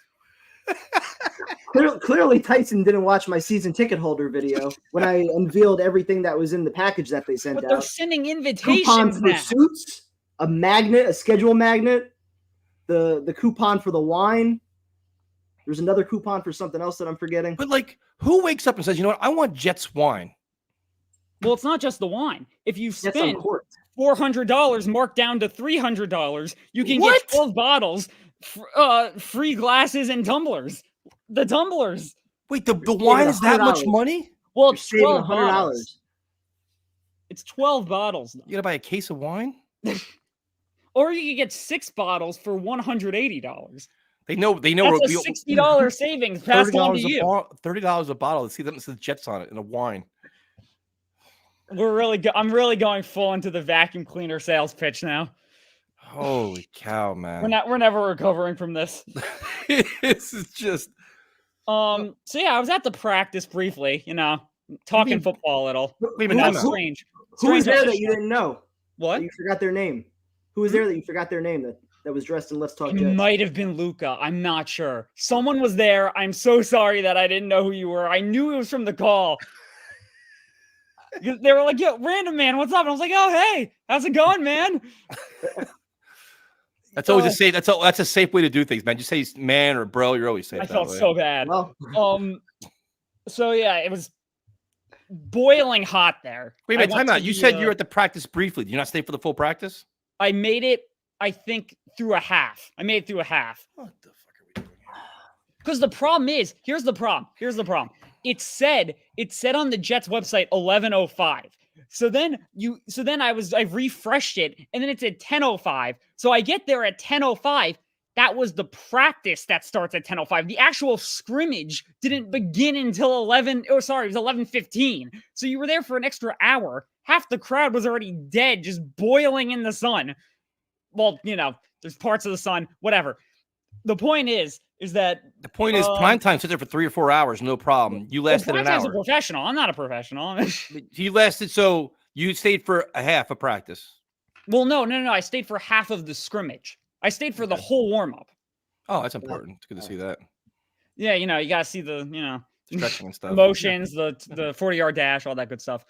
[SPEAKER 4] Clearly, Tyson didn't watch my season ticket holder video when I unveiled everything that was in the package that they sent
[SPEAKER 6] But they're
[SPEAKER 4] out.
[SPEAKER 6] sending
[SPEAKER 4] Coupon
[SPEAKER 6] invitations
[SPEAKER 4] for
[SPEAKER 6] now.
[SPEAKER 4] suits, a magnet, a schedule magnet, the coupon for the wine. There's another coupon for something else that I'm forgetting.
[SPEAKER 3] But like, who wakes up and says, you know what, I want Jets wine?
[SPEAKER 6] Well, it's not just the wine. If you
[SPEAKER 4] That's
[SPEAKER 6] spend
[SPEAKER 4] uncorked.
[SPEAKER 6] $400 marked down to $300, you can
[SPEAKER 3] What?
[SPEAKER 6] get 12 bottles, free glasses and tumblers. The tumblers.
[SPEAKER 3] Wait, the wine is that much
[SPEAKER 4] $100.
[SPEAKER 3] money?
[SPEAKER 6] Well,
[SPEAKER 4] You're
[SPEAKER 6] it's
[SPEAKER 4] saving
[SPEAKER 6] 12
[SPEAKER 4] $100.
[SPEAKER 6] bottles. It's 12 bottles, though.
[SPEAKER 3] You gotta buy a case of wine?
[SPEAKER 6] Or you could get 6 bottles for $180.
[SPEAKER 3] They know.
[SPEAKER 6] That's
[SPEAKER 3] we-
[SPEAKER 6] a $60 savings passed on to you.
[SPEAKER 3] $30 a bottle. See that says Jets on it in a wine.
[SPEAKER 6] I'm really going full into the vacuum cleaner sales pitch now.
[SPEAKER 3] Holy cow, man!
[SPEAKER 6] We're never recovering from this.
[SPEAKER 3] This is just.
[SPEAKER 6] So yeah, I was at the practice briefly, talking
[SPEAKER 4] mean-
[SPEAKER 6] football a little.
[SPEAKER 3] Wait a minute.
[SPEAKER 6] That's
[SPEAKER 3] time out.
[SPEAKER 6] strange.
[SPEAKER 4] Who was
[SPEAKER 6] Strange
[SPEAKER 4] there that
[SPEAKER 6] decision.
[SPEAKER 4] you didn't know?
[SPEAKER 6] What?
[SPEAKER 4] You forgot their name. Who was there that you forgot their name that was dressed in Let's Talk
[SPEAKER 6] It
[SPEAKER 4] Jets?
[SPEAKER 6] might have been Luca. I'm not sure. Someone was there. I'm so sorry that I didn't know who you were. I knew it was from the call. They were like, "Yo, random man, what's up?" And I was like, "Oh, hey, how's it going, man?"
[SPEAKER 3] That's always a safe. That's a safe way to do things, man. Just say man or bro. You're always safe.
[SPEAKER 6] I
[SPEAKER 3] that
[SPEAKER 6] felt
[SPEAKER 3] way.
[SPEAKER 6] so bad.
[SPEAKER 4] Well,
[SPEAKER 6] So yeah, it was boiling hot there.
[SPEAKER 3] Wait a
[SPEAKER 6] I
[SPEAKER 3] minute,
[SPEAKER 6] went
[SPEAKER 3] time
[SPEAKER 6] to
[SPEAKER 3] out. You
[SPEAKER 6] the,
[SPEAKER 3] said you were at the practice briefly. Did you not stay for the full practice?
[SPEAKER 6] I made it, I think, through a half. I made it through a half.
[SPEAKER 3] What the fuck are we doing here?
[SPEAKER 6] Because the problem is, here's the problem. It said on the Jets website 11:05. So then I refreshed it, and then it said 10:05. So I get there at 10:05. That was the practice that starts at 10:05. The actual scrimmage didn't begin until 11:15. So you were there for an extra hour. Half the crowd was already dead, just boiling in the sun. Well, there's parts of the sun, whatever. The point is that
[SPEAKER 3] The point is, prime time sits there for 3 or 4 hours, no problem. You lasted an
[SPEAKER 6] Prime's a
[SPEAKER 3] hour.
[SPEAKER 6] professional. I'm not a professional.
[SPEAKER 3] He lasted, so you stayed for a half a practice.
[SPEAKER 6] Well, no. I stayed for half of the scrimmage. I stayed for the whole warm up.
[SPEAKER 3] Oh, that's important. It's good to see that.
[SPEAKER 6] Yeah, you got to see the,
[SPEAKER 3] Stretching and stuff.
[SPEAKER 6] motions, the 40-yard dash, all that good stuff.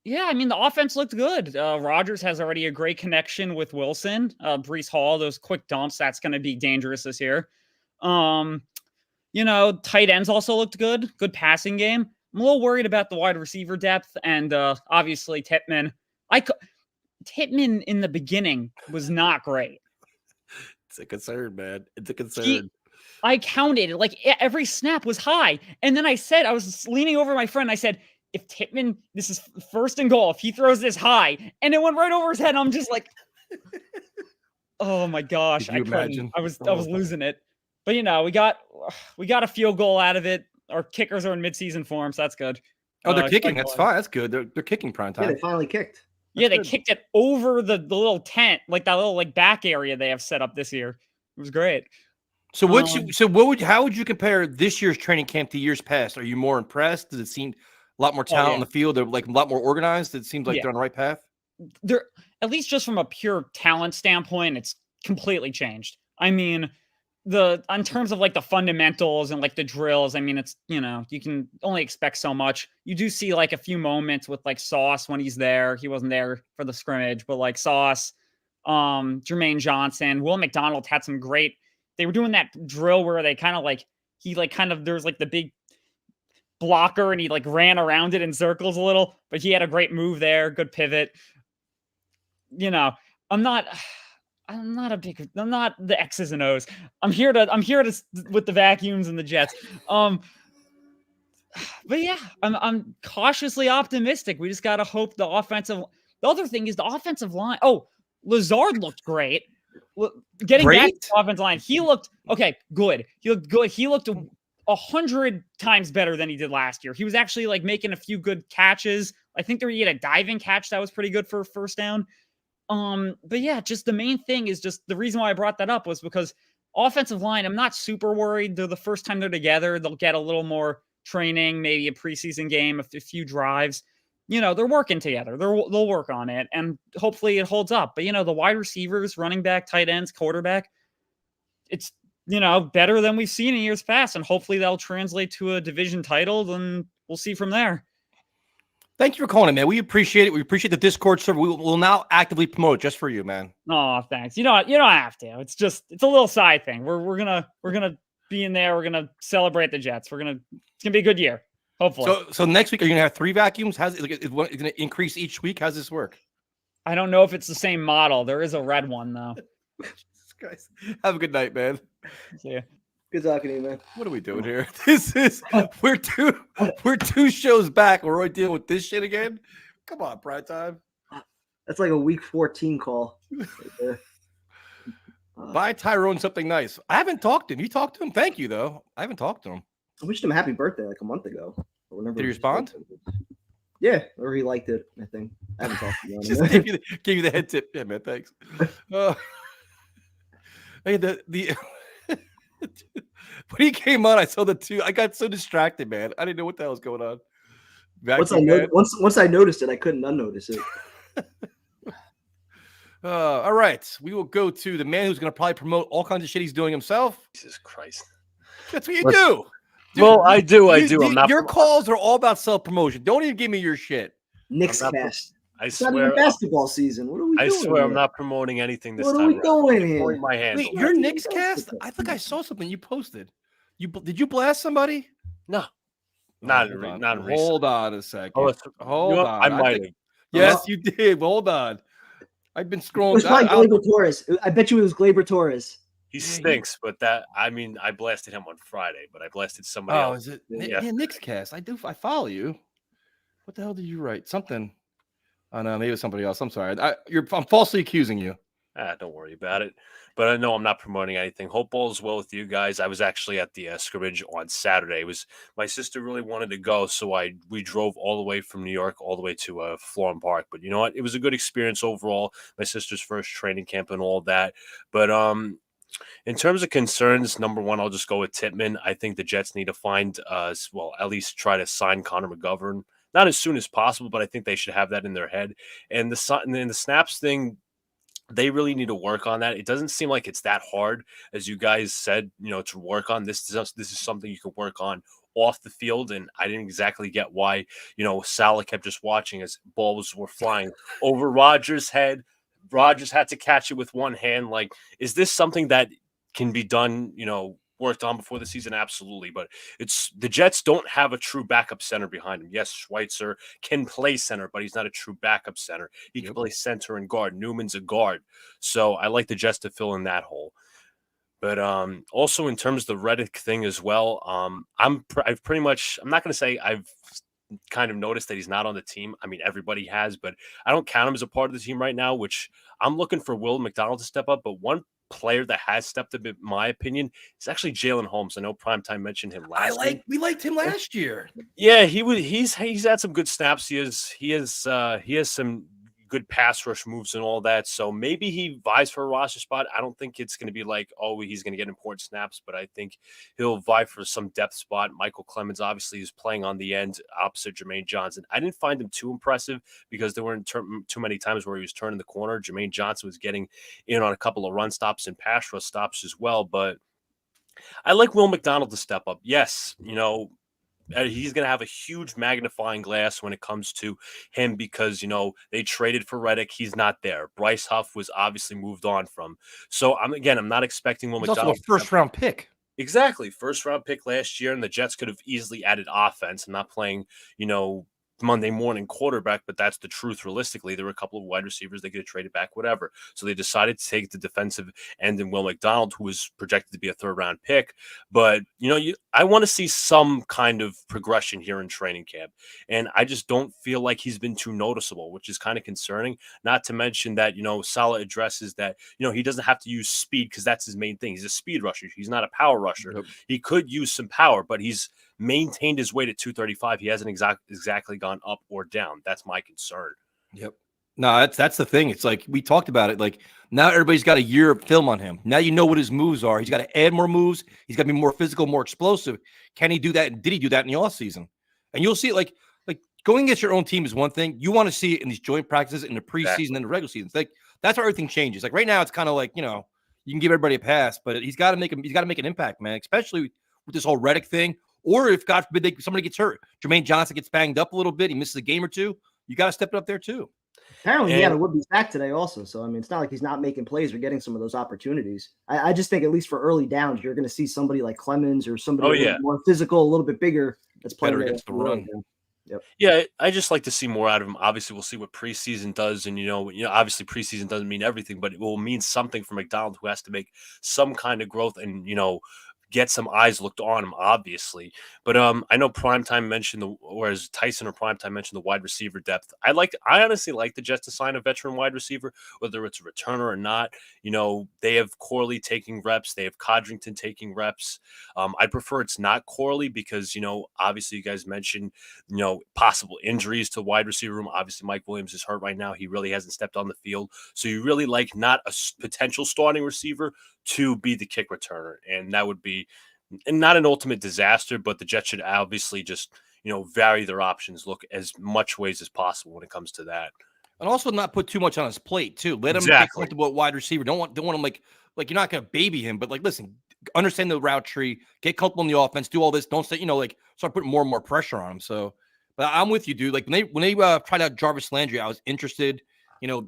[SPEAKER 6] Yeah, I mean, the offense looked good. Rodgers has already a great connection with Wilson. Brees Hall, those quick dumps, that's going to be dangerous this year. Tight ends also looked good. Good passing game. I'm a little worried about the wide receiver depth and obviously Tippmann. Tippmann in the beginning was not great.
[SPEAKER 3] It's a concern, man. It's a concern.
[SPEAKER 6] I counted like every snap was high. And then I was leaning over my friend. I said, if Tippmann, this is first and goal, if he throws this high, and it went right over his head, I'm just like, oh my gosh,
[SPEAKER 3] Could you imagine?
[SPEAKER 6] I was losing it. But we got a field goal out of it. Our kickers are in midseason form, so that's good.
[SPEAKER 3] Oh, they're kicking.
[SPEAKER 6] like
[SPEAKER 3] That's
[SPEAKER 6] goal.
[SPEAKER 3] fine. That's good. They're kicking prime
[SPEAKER 4] yeah,
[SPEAKER 3] time.
[SPEAKER 4] they finally kicked.
[SPEAKER 6] Yeah, they
[SPEAKER 3] good.
[SPEAKER 6] kicked it over the little tent, like that little back area they have set up this year. It was great.
[SPEAKER 3] So how would you compare this year's training camp to years past? Are you more impressed? Does it seem a lot more talent on the field? They're like a lot more organized. It seems like they're on the right path.
[SPEAKER 6] They're, at least just from a pure talent standpoint, it's completely changed. I mean, in terms of like the fundamentals and like the drills, I mean, it's, you can only expect so much. You do see like a few moments with like Sauce when he's there. He wasn't there for the scrimmage, but like Sauce, Jermaine Johnson, Will McDonald had some great, they were doing that drill where they kind of like, there's like the big blocker and he like ran around it in circles a little, but he had a great move there. Good pivot. I'm not the X's and O's. I'm here to with the vacuums and the Jets. But yeah, I'm cautiously optimistic. We just got to hope the other thing is the offensive line. Oh, Lazard looked great. Getting back to the offensive line, he looked okay, good. He looked good. He looked 100 times better than he did last year. He was actually like making a few good catches. I think he had a diving catch that was pretty good for a first down. But yeah, just the main thing is just the reason why I brought that up was because offensive line, I'm not super worried. They're the first time they're together. They'll get a little more training, maybe a preseason game, a few drives. They're working together. They'll work on it, and hopefully it holds up. But the wide receivers, running back, tight ends, quarterback, it's better than we've seen in years past, and hopefully that'll translate to a division title, and we'll see from there.
[SPEAKER 3] Thank you for calling, man. We appreciate it. We appreciate the Discord server. We'll now actively promote it just for you, man.
[SPEAKER 6] Oh, thanks. You don't have to. It's a little side thing. We're gonna be in there. We're gonna celebrate the Jets. It's gonna be a good year. Hopefully.
[SPEAKER 3] So next week, are you gonna have 3 vacuums? Is it gonna increase each week? How's this work?
[SPEAKER 6] I don't know if it's the same model. There is a red one though.
[SPEAKER 3] Jesus Christ. Have a good night, man.
[SPEAKER 6] See ya.
[SPEAKER 4] Good talking to you, man.
[SPEAKER 3] What are we doing here? We're two shows back. We're already dealing with this shit again. Come on, prime time.
[SPEAKER 4] That's like a week 14 call. Right there.
[SPEAKER 3] Buy Tyrone something nice. I haven't talked to him. You talked to him? Thank you, though. I haven't talked to him.
[SPEAKER 4] I wished him a happy birthday like a month ago.
[SPEAKER 3] Did he respond?
[SPEAKER 4] Yeah, or he liked it, I think. I haven't talked to him.
[SPEAKER 3] Just gave you the head tip. Yeah, man, thanks. Hey, when he came on, I saw the 2. I got so distracted, man. I didn't know what the hell was going on.
[SPEAKER 4] Once I noticed it, I couldn't unnotice it.
[SPEAKER 3] All right. We will go to the man who's going to probably promote all kinds of shit he's doing himself.
[SPEAKER 2] Jesus Christ.
[SPEAKER 3] That's what you do. Dude,
[SPEAKER 2] well, I do. I'm not.
[SPEAKER 3] Your calls are all about self-promotion. Don't even give me your shit.
[SPEAKER 4] Knicks cast.
[SPEAKER 2] I
[SPEAKER 4] It's
[SPEAKER 2] swear.
[SPEAKER 4] not even basketball season. What are we doing?
[SPEAKER 2] I swear, I'm
[SPEAKER 4] here?
[SPEAKER 2] not promoting anything this
[SPEAKER 4] What
[SPEAKER 2] time.
[SPEAKER 4] are we
[SPEAKER 2] around.
[SPEAKER 4] doing here?
[SPEAKER 2] Pointing my hand.
[SPEAKER 3] Wait, your Knicks cast? I think I saw something you posted. Did you blast somebody?
[SPEAKER 2] No, not
[SPEAKER 3] Hold on a second.
[SPEAKER 2] Oh,
[SPEAKER 3] Hold on.
[SPEAKER 2] I might have.
[SPEAKER 3] Yes, you did. Hold on. I've been
[SPEAKER 4] It
[SPEAKER 3] scrolling.
[SPEAKER 4] was like Glaber Torres. I bet you it was Glaber Torres.
[SPEAKER 2] He stinks, but I blasted him on Friday, but I blasted somebody
[SPEAKER 3] Oh,
[SPEAKER 2] else.
[SPEAKER 3] is it?
[SPEAKER 2] Yeah.
[SPEAKER 3] Yeah, Knicks cast. I follow you. What the hell did you write? Something. Oh no, maybe it was somebody else. I'm sorry. I'm falsely accusing you.
[SPEAKER 2] Don't worry about it. But I know I'm not promoting anything. Hope all is well with you guys. I was actually at the scrimmage on Saturday. It was my sister really wanted to go, so we drove all the way from New York all the way to Florham Park. But you know what? It was a good experience overall. My sister's first training camp and all that. But in terms of concerns, number one, I'll just go with Tippmann. I think the Jets need to find, at least try to sign Connor McGovern. Not as soon as possible, but I think they should have that in their head. And the snaps thing, they really need to work on that. It doesn't seem like it's that hard, as you guys said, to work on. This is something you can work on off the field, and I didn't exactly get why, Salah kept just watching as balls were flying over Rodgers' head. Rodgers had to catch it with one hand. Like, is this something that can be done, worked on before the season? Absolutely. But the Jets don't have a true backup center behind him. Yes, Schweitzer can play center, but he's not a true backup center. He can play center and guard. Newman's a guard. So I like the Jets to fill in that hole. But also in terms of the Reddick thing as well, I'm not going to say I've kind of noticed that he's not on the team. I mean, everybody has, but I don't count him as a part of the team right now, which I'm looking for Will McDonald to step up. But one player that has stepped up, in my opinion, is actually Jalen Holmes. I know Primetime mentioned him last week.
[SPEAKER 3] We liked him last year.
[SPEAKER 2] Yeah, he's had some good snaps. He has some good pass rush moves and all that. So maybe he vies for a roster spot. I don't think it's going to be like, oh, he's going to get important snaps, but I think he'll vie for some depth spot. Michael Clemens obviously is playing on the end opposite Jermaine Johnson. I didn't find him too impressive because there weren't too many times where he was turning the corner. Jermaine Johnson was getting in on a couple of run stops and pass rush stops as well. But I like Will McDonald to step up. Yes, he's going to have a huge magnifying glass when it comes to him because, they traded for Reddick. He's not there. Bryce Huff was obviously moved on from. So, I'm not expecting Will McDonald.
[SPEAKER 3] Also a first-round pick.
[SPEAKER 2] Exactly. First-round pick last year, and the Jets could have easily added offense and not playing, Monday morning quarterback, but that's the truth. Realistically, there were a couple of wide receivers they could have traded back, whatever. So they decided to take the defensive end in Will McDonald, who was projected to be a third-round pick. But, I want to see some kind of progression here in training camp. And I just don't feel like he's been too noticeable, which is kind of concerning. Not to mention that, Salah addresses that, he doesn't have to use speed because that's his main thing. He's a speed rusher. He's not a power rusher.
[SPEAKER 3] Yep.
[SPEAKER 2] He could use some power, but he's maintained his weight at 235. He hasn't exactly gone up or down. That's my concern.
[SPEAKER 3] Yep. No, that's the thing. It's like we talked about it. Like now everybody's got a year of film on him. Now you know what his moves are. He's got to add more moves. He's got to be more physical, more explosive. Can he do that? And did he do that in the offseason? And you'll see it like going against your own team is one thing. You want to see it in these joint practices in the preseason and the regular season. It's like that's how everything changes. Like right now, it's kind of like, you can give everybody a pass, but he's got to make an impact, man, especially with this whole Reddick thing. Or if God forbid somebody gets hurt, Jermaine Johnson gets banged up a little bit, he misses a game or two. You got to step it up there too.
[SPEAKER 4] Apparently, he had a would-be sack today also. So, I mean, it's not like he's not making plays or getting some of those opportunities. I just think at least for early downs, you're going to see somebody like Clemens or somebody more physical, a little bit bigger that's playing
[SPEAKER 3] against the run.
[SPEAKER 4] Yep.
[SPEAKER 2] Yeah, I just like to see more out of him. Obviously, we'll see what preseason does, and obviously preseason doesn't mean everything, but it will mean something for McDonald, who has to make some kind of growth and get some eyes looked on him, obviously. But I know Primetime mentioned Tyson or Primetime mentioned the wide receiver depth. I honestly like the Jets to sign a veteran wide receiver, whether it's a returner or not. They have Corley taking reps, they have Codrington taking reps. I prefer it's not Corley because obviously you guys mentioned possible injuries to wide receiver room. Obviously Mike Williams is hurt right now. He really hasn't stepped on the field, so you really like not a potential starting receiver to be the kick returner, and that would be not an ultimate disaster, but the Jets should obviously just vary their options, look as much ways as possible when it comes to that,
[SPEAKER 3] and also not put too much on his plate too. Let him get comfortable at wide receiver. Don't want him like you're not going to baby him, but listen, understand the route tree, get comfortable in the offense, do all this. Don't say start putting more and more pressure on him. So, but I'm with you, dude. Like when they tried out Jarvis Landry, I was interested.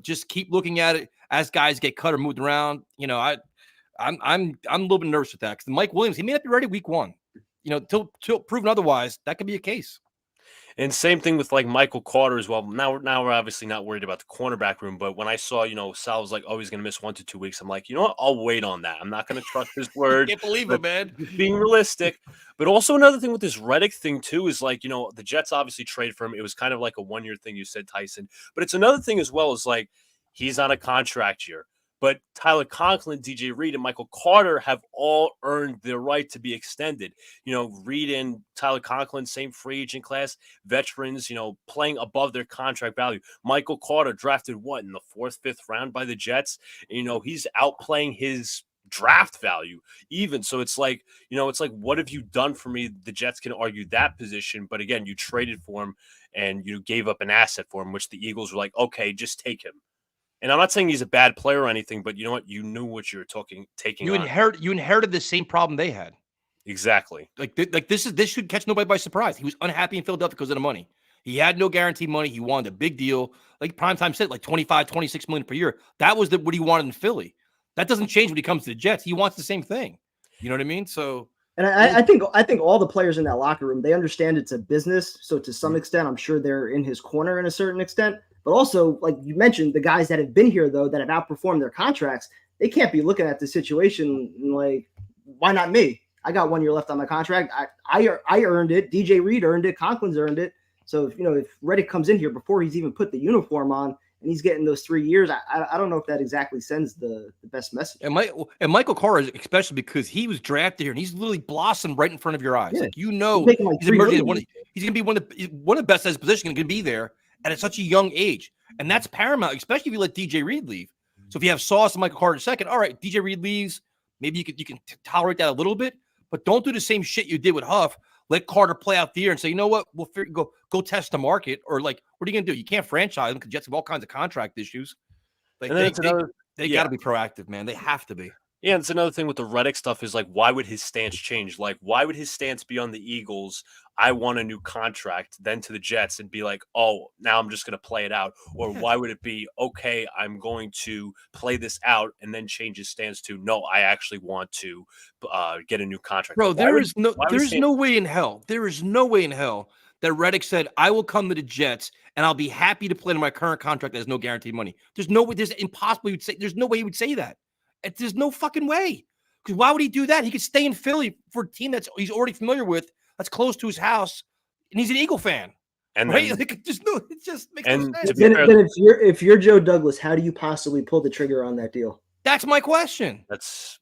[SPEAKER 3] Just keep looking at it as guys get cut or moved around. I'm a little bit nervous with that because Mike Williams, he may not be ready week one. Till proven otherwise, that could be a case.
[SPEAKER 2] And same thing with like Michael Carter as well. Now we're obviously not worried about the cornerback room, but when I saw Sal was like, oh, he's going to miss 1 to 2 weeks, I'm like, you know what? I'll wait on that. I'm not going to trust his word.
[SPEAKER 3] Can't believe it, man.
[SPEAKER 2] Being realistic, but also another thing with this Reddick thing too is like the Jets obviously trade for him. It was kind of like a 1 year thing, you said, Tyson, but it's another thing as well is like he's on a contract year. But Tyler Conklin, DJ Reed, and Michael Carter have all earned their right to be extended. Reed and Tyler Conklin, same free agent class, veterans, playing above their contract value. Michael Carter drafted in the 4th, 5th round by the Jets. He's outplaying his draft value even. So it's like, what have you done for me? The Jets can argue that position. But again, you traded for him and you gave up an asset for him, which the Eagles were like, okay, just take him. And I'm not saying he's a bad player or anything, but you know what? You knew what you were taking.
[SPEAKER 3] You inherited the same problem they had.
[SPEAKER 2] Exactly.
[SPEAKER 3] This should catch nobody by surprise. He was unhappy in Philadelphia because of the money. He had no guaranteed money. He wanted a big deal. Like Primetime said, like 25, 26 million per year. That was what he wanted in Philly. That doesn't change when he comes to the Jets. He wants the same thing. You know what I mean? So,
[SPEAKER 4] and I think all the players in that locker room, they understand it's a business. So to some extent, I'm sure they're in his corner in a certain extent. But also, like you mentioned, the guys that have been here, though, that have outperformed their contracts, they can't be looking at the situation like, why not me? I got 1 year left on my contract. I earned it. DJ Reed earned it. Conklin's earned it. So, if Reddick comes in here before he's even put the uniform on and he's getting those 3 years, I don't know if that exactly sends the best message.
[SPEAKER 3] And Michael Carter, especially because he was drafted here and he's literally blossomed right in front of your eyes.
[SPEAKER 4] Yeah.
[SPEAKER 3] Like, he's going to be one of the best at his position, going to be there. And at such a young age. And that's paramount, especially if you let DJ Reed leave. So if you have Sauce and Michael Carter second, all right, DJ Reed leaves. Maybe you can tolerate that a little bit, but don't do the same shit you did with Huff. Let Carter play out there and say, you know what, we'll go test the market. Or like, what are you going to do? You can't franchise them because Jets have all kinds of contract issues. Like they got to be proactive, man. They have to be.
[SPEAKER 2] Yeah, and it's another thing with the Reddick stuff is like, why would his stance change? Like, why would his stance be on the Eagles? I want a new contract, then to the Jets and be like, oh, now I'm just going to play it out. Or why would it be, okay, I'm going to play this out and then change his stance to, no, I actually want to get a new contract.
[SPEAKER 3] Bro, there is no way in hell that Reddick said, I will come to the Jets and I'll be happy to play to my current contract that has no guaranteed money. There's no way he would say that. There's no fucking way. Because why would he do that? He could stay in Philly for a team that's he's already familiar with, that's close to his house, and he's an Eagle fan.
[SPEAKER 2] And
[SPEAKER 3] Right?
[SPEAKER 2] then,
[SPEAKER 3] Like, it just makes no
[SPEAKER 2] and
[SPEAKER 3] sense.
[SPEAKER 2] to be
[SPEAKER 4] Then,
[SPEAKER 2] fair,
[SPEAKER 4] then if you're Joe Douglas, how do you possibly pull the trigger on that deal?
[SPEAKER 3] That's my question.
[SPEAKER 2] that's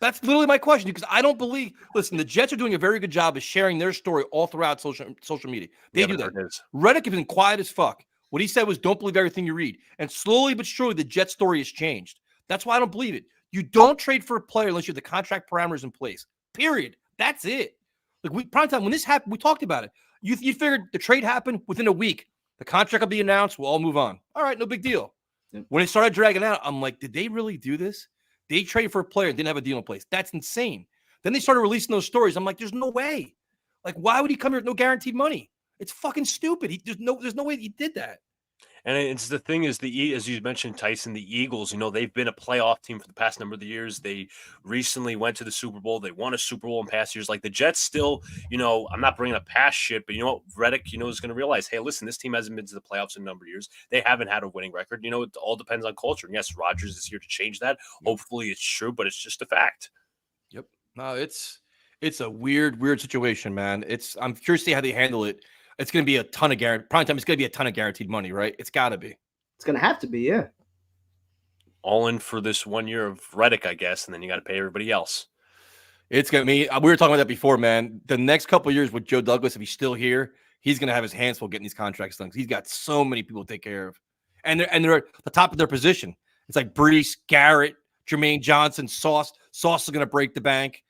[SPEAKER 3] That's literally my question because I don't believe. Listen, the Jets are doing a very good job of sharing their story all throughout social media. They do that. Reddick has been quiet as fuck. What he said was, "Don't believe everything you read." And slowly but surely, the Jet story has changed. That's why I don't believe it. You don't trade for a player unless you have the contract parameters in place. Period. That's it. Like prime time when this happened, we talked about it. You figured the trade happened within a week. The contract will be announced. We'll all move on. All right, no big deal.
[SPEAKER 4] Yep.
[SPEAKER 3] When it started dragging out, I'm like, did they really do this? They traded for a player and didn't have a deal in place. That's insane. Then they started releasing those stories. I'm like, there's no way. Like, why would he come here with no guaranteed money? It's fucking stupid. There's no way he did that.
[SPEAKER 2] And it's the thing is as you mentioned, Tyson, the Eagles, they've been a playoff team for the past number of years. They recently went to the Super Bowl. They won a Super Bowl in past years. Like the Jets still, I'm not bringing up past shit, but you know what? Reddick, is going to realize, hey, listen, this team hasn't been to the playoffs in a number of years. They haven't had a winning record. It all depends on culture. And yes, Rodgers is here to change that. Hopefully it's true, but it's just a fact.
[SPEAKER 3] Yep. No, it's a weird situation, man. I'm curious to see how they handle it. It's going to be a ton of prime time. It's going to be a ton of guaranteed money, right? It's got to be.
[SPEAKER 4] It's going to have to be, yeah.
[SPEAKER 2] All in for this 1 year of Reddick, I guess, and then you got to pay everybody else.
[SPEAKER 3] It's going to be. We were talking about that before, man. The next couple of years with Joe Douglas, if he's still here, he's going to have his hands full getting these contracts done. He's got so many people to take care of, and they're at the top of their position. It's like Brees, Garrett, Jermaine Johnson, Sauce. Sauce is going to break the bank.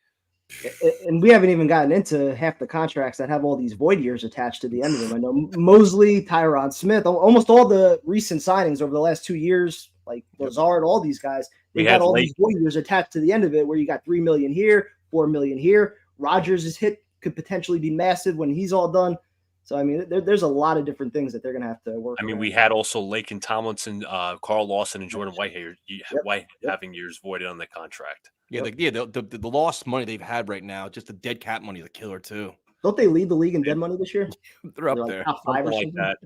[SPEAKER 4] And we haven't even gotten into half the contracts that have all these void years attached to the end of them. I know Mosley, Tyron Smith, almost all the recent signings over the last 2 years, like Lazard, all these guys, they got all these void years attached to the end of it where you got $3 million here, $4 million here. Rodgers' hit could potentially be massive when he's all done. So, I mean, there's a lot of different things that they're going to have to work on.
[SPEAKER 2] We had also Lakin Tomlinson, Carl Lawson, and Jordan Whitehead having years voided on the contract.
[SPEAKER 3] Yeah, the lost money they've had right now, just the dead cap money is a killer too.
[SPEAKER 4] Don't they lead the league in dead money this year?
[SPEAKER 3] They're up there.
[SPEAKER 4] Top 5 or
[SPEAKER 2] like
[SPEAKER 4] something?
[SPEAKER 2] that.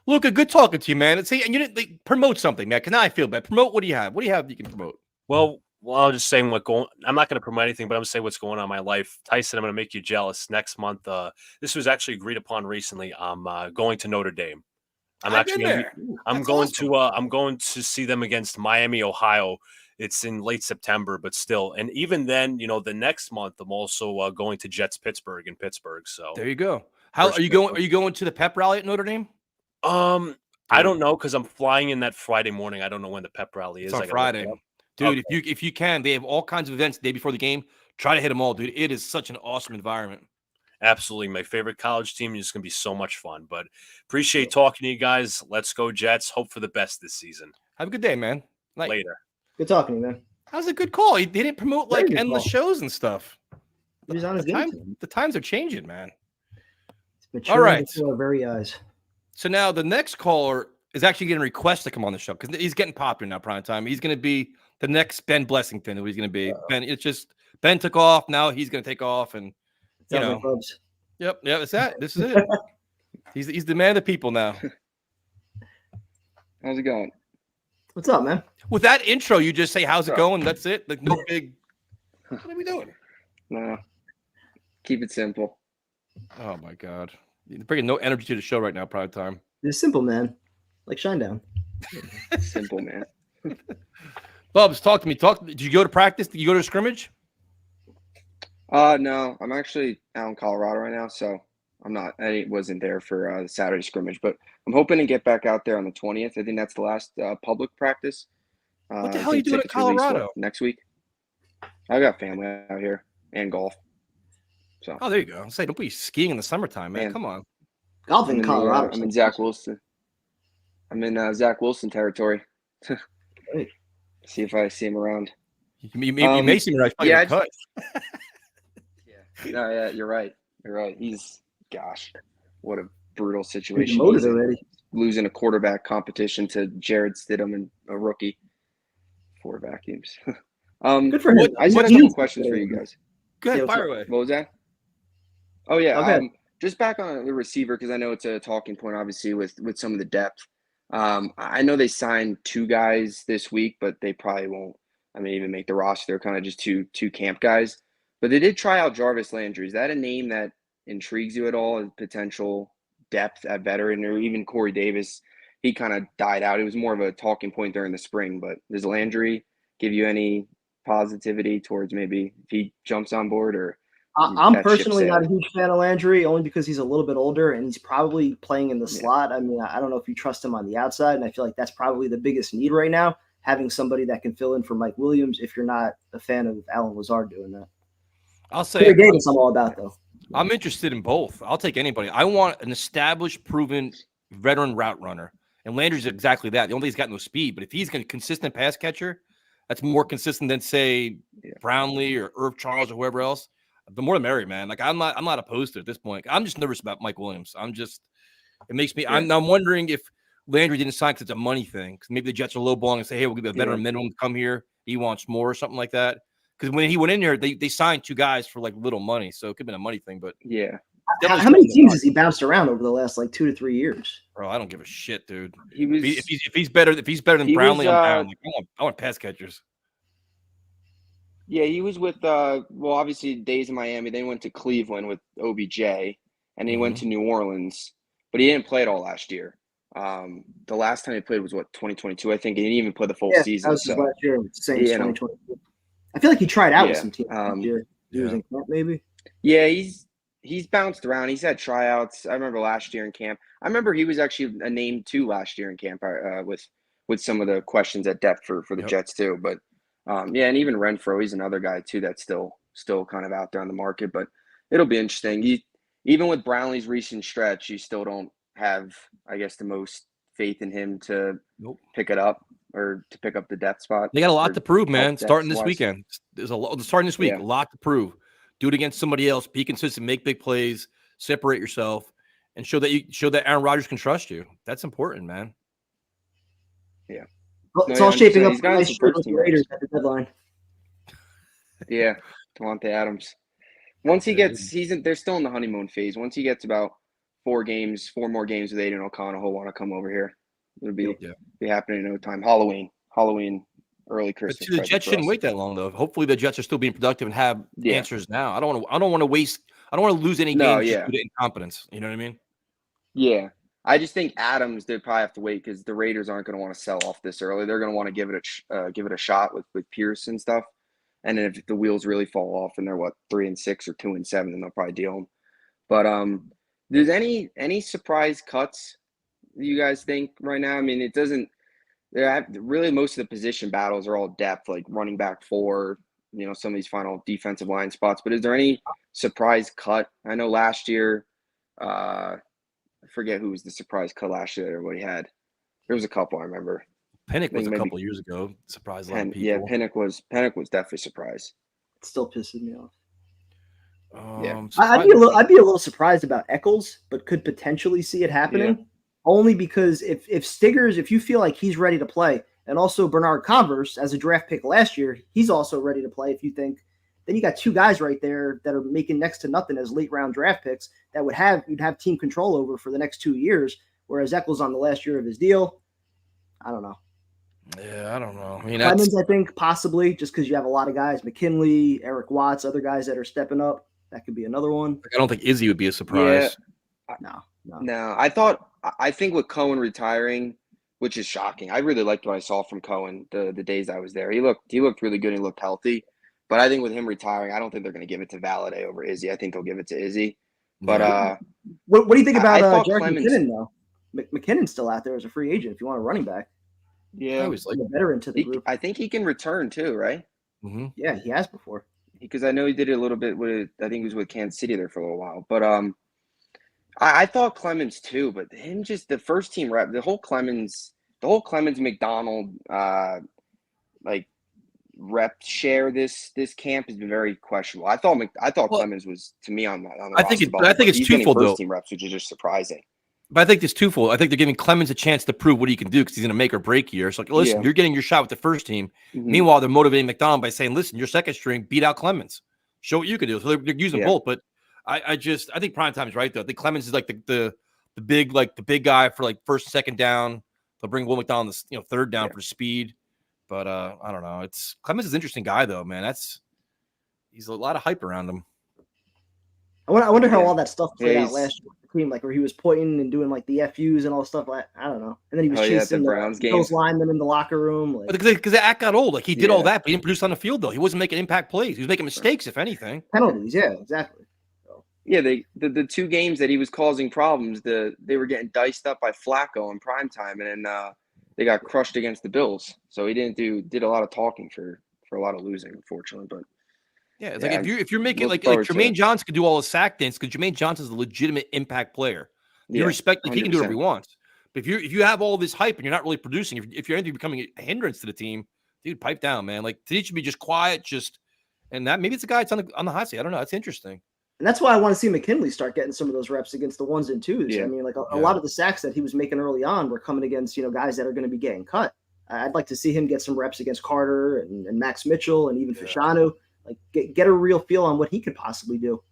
[SPEAKER 3] Luca, good talking to you, man. And you didn't promote something, man. Because now I feel bad. Promote. What do you have? What do you have you can promote?
[SPEAKER 2] Well, I'll just say I'm not going to promote anything, but I'm going to say what's going on in my life. Tyson, I'm going to make you jealous next month. This was actually agreed upon recently. I'm going to Notre Dame. I'm going to see them against Miami, Ohio. It's in late September, but still. And even then, the next month, I'm also going to Jets Pittsburgh in Pittsburgh. So
[SPEAKER 3] there you go. How are you going? Are you going to the pep rally at Notre Dame?
[SPEAKER 2] I don't know because I'm flying in that Friday morning. I don't know when the pep rally is.
[SPEAKER 3] It's on Friday, dude. Okay. If you can, they have all kinds of events the day before the game. Try to hit them all, dude. It is such an awesome environment.
[SPEAKER 2] Absolutely, my favorite college team. It's going to be so much fun. But appreciate talking to you guys. Let's go Jets. Hope for the best this season.
[SPEAKER 3] Have a good day, man.
[SPEAKER 2] Later.
[SPEAKER 4] Good talking to you, man.
[SPEAKER 3] That was a good call. He didn't promote like endless shows and stuff.
[SPEAKER 4] He was on his game.
[SPEAKER 3] The times are changing, man.
[SPEAKER 4] All right. Before our very eyes.
[SPEAKER 3] So now the next caller is actually getting requests to come on the show because he's getting popular now, prime time. He's going to be the next Ben Blessington. Who he's going to be. Ben took off. Now he's going to take off. And, Yep. It's that. This is it. He's the man of the people now.
[SPEAKER 7] How's it going?
[SPEAKER 4] What's up, man?
[SPEAKER 3] With that intro, you just say, how's it going? That's it. Like, no big. What are we doing?
[SPEAKER 7] No. Keep it simple.
[SPEAKER 3] Oh, my God. You're bringing no energy to the show right now, prime time.
[SPEAKER 4] It's simple, man. Like Shinedown.
[SPEAKER 7] Simple, man.
[SPEAKER 3] Bubs, talk to me. Did you go to practice? Did you go to a scrimmage?
[SPEAKER 7] No. I'm actually out in Colorado right now, so I wasn't there for the Saturday scrimmage, but I'm hoping to get back out there on the 20th. I think that's the last public practice.
[SPEAKER 3] What the hell are you doing in Colorado?
[SPEAKER 7] Next week. I got family out here and golf. So.
[SPEAKER 3] Oh, there you go. I'll say, don't be skiing in the summertime, man. Come on.
[SPEAKER 4] Golf in Colorado.
[SPEAKER 7] I'm in Zach Wilson. I'm in Zach Wilson territory. See if I see him around.
[SPEAKER 3] You may see him around. Cut.
[SPEAKER 7] No, yeah, you're right. Gosh, what a brutal situation.
[SPEAKER 4] He's already.
[SPEAKER 7] Losing a quarterback competition to Jared Stidham and a rookie. 4 vacuums.
[SPEAKER 4] Good for him.
[SPEAKER 7] I just have a couple questions for you guys.
[SPEAKER 3] Good, fire away.
[SPEAKER 7] What was that? Oh, yeah. Just back on the receiver, because I know it's a talking point, obviously, with some of the depth. I know they signed 2 guys this week, but they probably won't I mean, even make the roster. They're kind of just two camp guys. But they did try out Jarvis Landry. Is that a name that intrigues you at all as potential depth at veteran, or even Corey Davis? He kind of died out. It was more of a talking point during the spring. But does Landry give you any positivity towards maybe if he jumps on board, or
[SPEAKER 4] I'm
[SPEAKER 7] that ship
[SPEAKER 4] personally not a
[SPEAKER 7] sailed?
[SPEAKER 4] huge fan of Landry, only because he's a little bit older and he's probably playing in the slot. I mean, I don't know if you trust him on the outside, and I feel like that's probably the biggest need right now, having somebody that can fill in for Mike Williams if you're not a fan of Alan Lazard doing that.
[SPEAKER 3] I'll say
[SPEAKER 4] Corey Davis, I'm all about, though.
[SPEAKER 3] I'm interested in both. I'll take anybody. I want an established, proven veteran route runner. And Landry's exactly that. The only thing he's got no speed, but if he's a consistent pass catcher, that's more consistent than, say, Brownlee or Irv Charles or whoever else. The more the merrier, man. Like I'm not opposed to it at this point. I'm just nervous about Mike Williams. It makes me. I'm wondering if Landry didn't sign because it's a money thing. Because maybe the Jets are lowballing and say, "Hey, we'll give you a veteran minimum to come here. He wants more," or something like that. Because when he went in here, they signed 2 guys for like little money, so it could have been a money thing. But
[SPEAKER 4] how many teams has he bounced around over the last like 2 to 3 years?
[SPEAKER 3] Bro, I don't give a shit, dude.
[SPEAKER 7] He was,
[SPEAKER 3] if he's better than Brownlee, I'm down. Like, I want pass catchers.
[SPEAKER 7] Yeah, he was with well, obviously days in Miami. Then he went to Cleveland with OBJ, and he went to New Orleans, but he didn't play at all last year. The last time he played was 2022, I think. He didn't even play the full season.
[SPEAKER 4] That was his last year. Same
[SPEAKER 7] Yeah,
[SPEAKER 4] 2022. I feel like he tried out with some teams last year. He was in camp, maybe.
[SPEAKER 7] Yeah, he's bounced around. He's had tryouts. I remember last year in camp. I remember he was actually a name too last year in camp with some of the questions at depth for the Jets too. But and even Renfro, he's another guy too that's still kind of out there on the market. But it'll be interesting. Even with Brownlee's recent stretch, you still don't have, I guess, the most faith in him to pick it up or to pick up the depth spot.
[SPEAKER 3] They got a lot to prove, man. Starting this weekend, starting this week, a lot to prove. Do it against somebody else. Be consistent. Make big plays. Separate yourself, and show that Aaron Rodgers can trust you. That's important, man.
[SPEAKER 7] Yeah.
[SPEAKER 4] Well, it's all shaping up for nice shirt with the Raiders at the deadline.
[SPEAKER 7] Yeah, Devontae Adams. Once he gets, they're still in the honeymoon phase. Once he gets about 4 more games with Aiden O'Connell, he'll want to come over here. It'll be happening in no time. Halloween, early Christmas.
[SPEAKER 3] But the Jets shouldn't wait that long, though. Hopefully, the Jets are still being productive and have answers now. I don't want to waste. I don't want to lose any games due to incompetence. You know what I mean?
[SPEAKER 7] Yeah. I just think Adams, they probably have to wait because the Raiders aren't going to want to sell off this early. They're going to want to give it a shot with Pierce and stuff. And then if the wheels really fall off and they're 3-6 or 2-7, then they'll probably deal them. But there's any surprise cuts you guys think right now? I mean, it doesn't. Really, most of the position battles are all depth, like running back 4. Some of these final defensive line spots. But is there any surprise cut? I know last year. I forget who was the surprise cut last year that everybody had. There was a couple I remember.
[SPEAKER 3] Pennick was a couple years ago. Surprised a lot of people.
[SPEAKER 7] Yeah, Pennick was definitely surprised.
[SPEAKER 4] It still pisses me off.
[SPEAKER 7] Yeah,
[SPEAKER 4] I'd be a little surprised about Eccles, but could potentially see it happening.
[SPEAKER 7] Yeah.
[SPEAKER 4] Only because if Stiggers, if you feel like he's ready to play, and also Bernard Converse as a draft pick last year, he's also ready to play. If you think, then you got 2 guys right there that are making next to nothing as late round draft picks that you'd have team control over for the next 2 years. Whereas Eccles on the last year of his deal, I don't know.
[SPEAKER 3] Yeah, I don't know. I mean,
[SPEAKER 4] Clemens, I think possibly just because you have a lot of guys, McKinley, Eric Watts, other guys that are stepping up. That could be another one.
[SPEAKER 3] I don't think Izzy would be a surprise.
[SPEAKER 4] Yeah.
[SPEAKER 7] No. I think with Cohen retiring, which is shocking. I really liked what I saw from Cohen the days I was there. He looked really good. He looked healthy. But I think with him retiring, I don't think they're going to give it to Valladay over Izzy. I think they'll give it to Izzy. But
[SPEAKER 4] what do you think about Jared McKinnon, though? McKinnon's still out there as a free agent if you want a running back.
[SPEAKER 7] Yeah.
[SPEAKER 4] I was like a veteran to the group.
[SPEAKER 7] I think he can return too, right?
[SPEAKER 3] Mm-hmm.
[SPEAKER 4] Yeah, he has before.
[SPEAKER 7] Because I know he did it a little bit with, I think he was with Kansas City there for a little while. But I thought Clemens too, but him just the first team rep, the whole Clemens McDonald rep share this camp has been very questionable. I thought Clemens was, to me, on the
[SPEAKER 3] I think it's twofold though.
[SPEAKER 7] First team reps, which is just surprising.
[SPEAKER 3] But I think it's twofold. I think they're giving Clemens a chance to prove what he can do because he's going to make or break here. It's like, listen, you're getting your shot with the first team. Mm-hmm. Meanwhile, they're motivating McDonald by saying, listen, your second string beat out Clemens. Show what you can do. So they're using both. But I think Primetime's right though. I think Clemens is like the big guy for like first, second down. They'll bring Will McDonald third down for speed. But I don't know. Clemens is an interesting guy though, man. He's a lot of hype around him.
[SPEAKER 4] I wonder how
[SPEAKER 7] Yeah.
[SPEAKER 4] all that stuff played
[SPEAKER 7] Yeah,
[SPEAKER 4] out last year with the team, like where he was pointing and doing like the FUs and all stuff. I don't know. And then he was
[SPEAKER 7] Oh, yeah, at the
[SPEAKER 4] chasing
[SPEAKER 7] Browns game.
[SPEAKER 4] those linemen in the locker room. Like,
[SPEAKER 3] Because the act got old. Like he did all
[SPEAKER 7] Yeah.
[SPEAKER 3] that, but he didn't produce on the field though. He wasn't making impact plays. He was making mistakes, if anything.
[SPEAKER 4] penalties, yeah, exactly.
[SPEAKER 7] Yeah, the 2 games that he was causing problems, they were getting diced up by Flacco in prime time, and then they got crushed against the Bills. So he did a lot of talking for a lot of losing, unfortunately. But
[SPEAKER 3] Yeah, it's
[SPEAKER 7] Yeah,
[SPEAKER 3] like if you're making
[SPEAKER 7] looking
[SPEAKER 3] like
[SPEAKER 7] forward to
[SPEAKER 3] Jermaine
[SPEAKER 7] it.
[SPEAKER 3] Johnson could do all the sack dance because Jermaine Johnson's a legitimate impact player. You
[SPEAKER 7] yeah,
[SPEAKER 3] respect he can do whatever he
[SPEAKER 7] 100%.
[SPEAKER 3] wants. But if you have all this hype and you're not really producing, if you're anything becoming a hindrance to the team, dude, pipe down, man. Like he should be just quiet, and that maybe it's a guy that's on the hot seat. I don't know. It's interesting.
[SPEAKER 4] And that's why I want to see McKinley start getting some of those reps against the 1s and 2s.
[SPEAKER 7] Yeah.
[SPEAKER 4] I mean, like a
[SPEAKER 3] Yeah.
[SPEAKER 4] lot of the sacks that he was making early on were coming against, guys that are going to be getting cut. I'd like to see him get some reps against Carter and Max Mitchell and even Fashanu. Like get a real feel on what he could possibly do.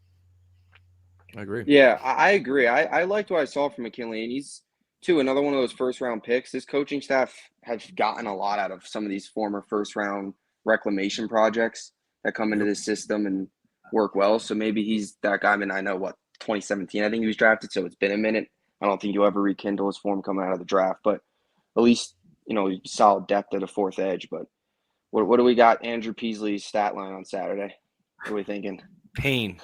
[SPEAKER 3] I agree.
[SPEAKER 7] Yeah, I agree. I liked what I saw from McKinley, and he's another one of those first round picks. This coaching staff has gotten a lot out of some of these former first round reclamation projects that come into this system and work well. So maybe he's that guy. I mean, I know 2017, I think he was drafted, so it's been a minute. I don't think you'll ever rekindle his form coming out of the draft, but at least, solid depth at a 4th edge. But what do we got? Andrew Peasley's stat line on Saturday. What are we thinking?
[SPEAKER 3] Pain.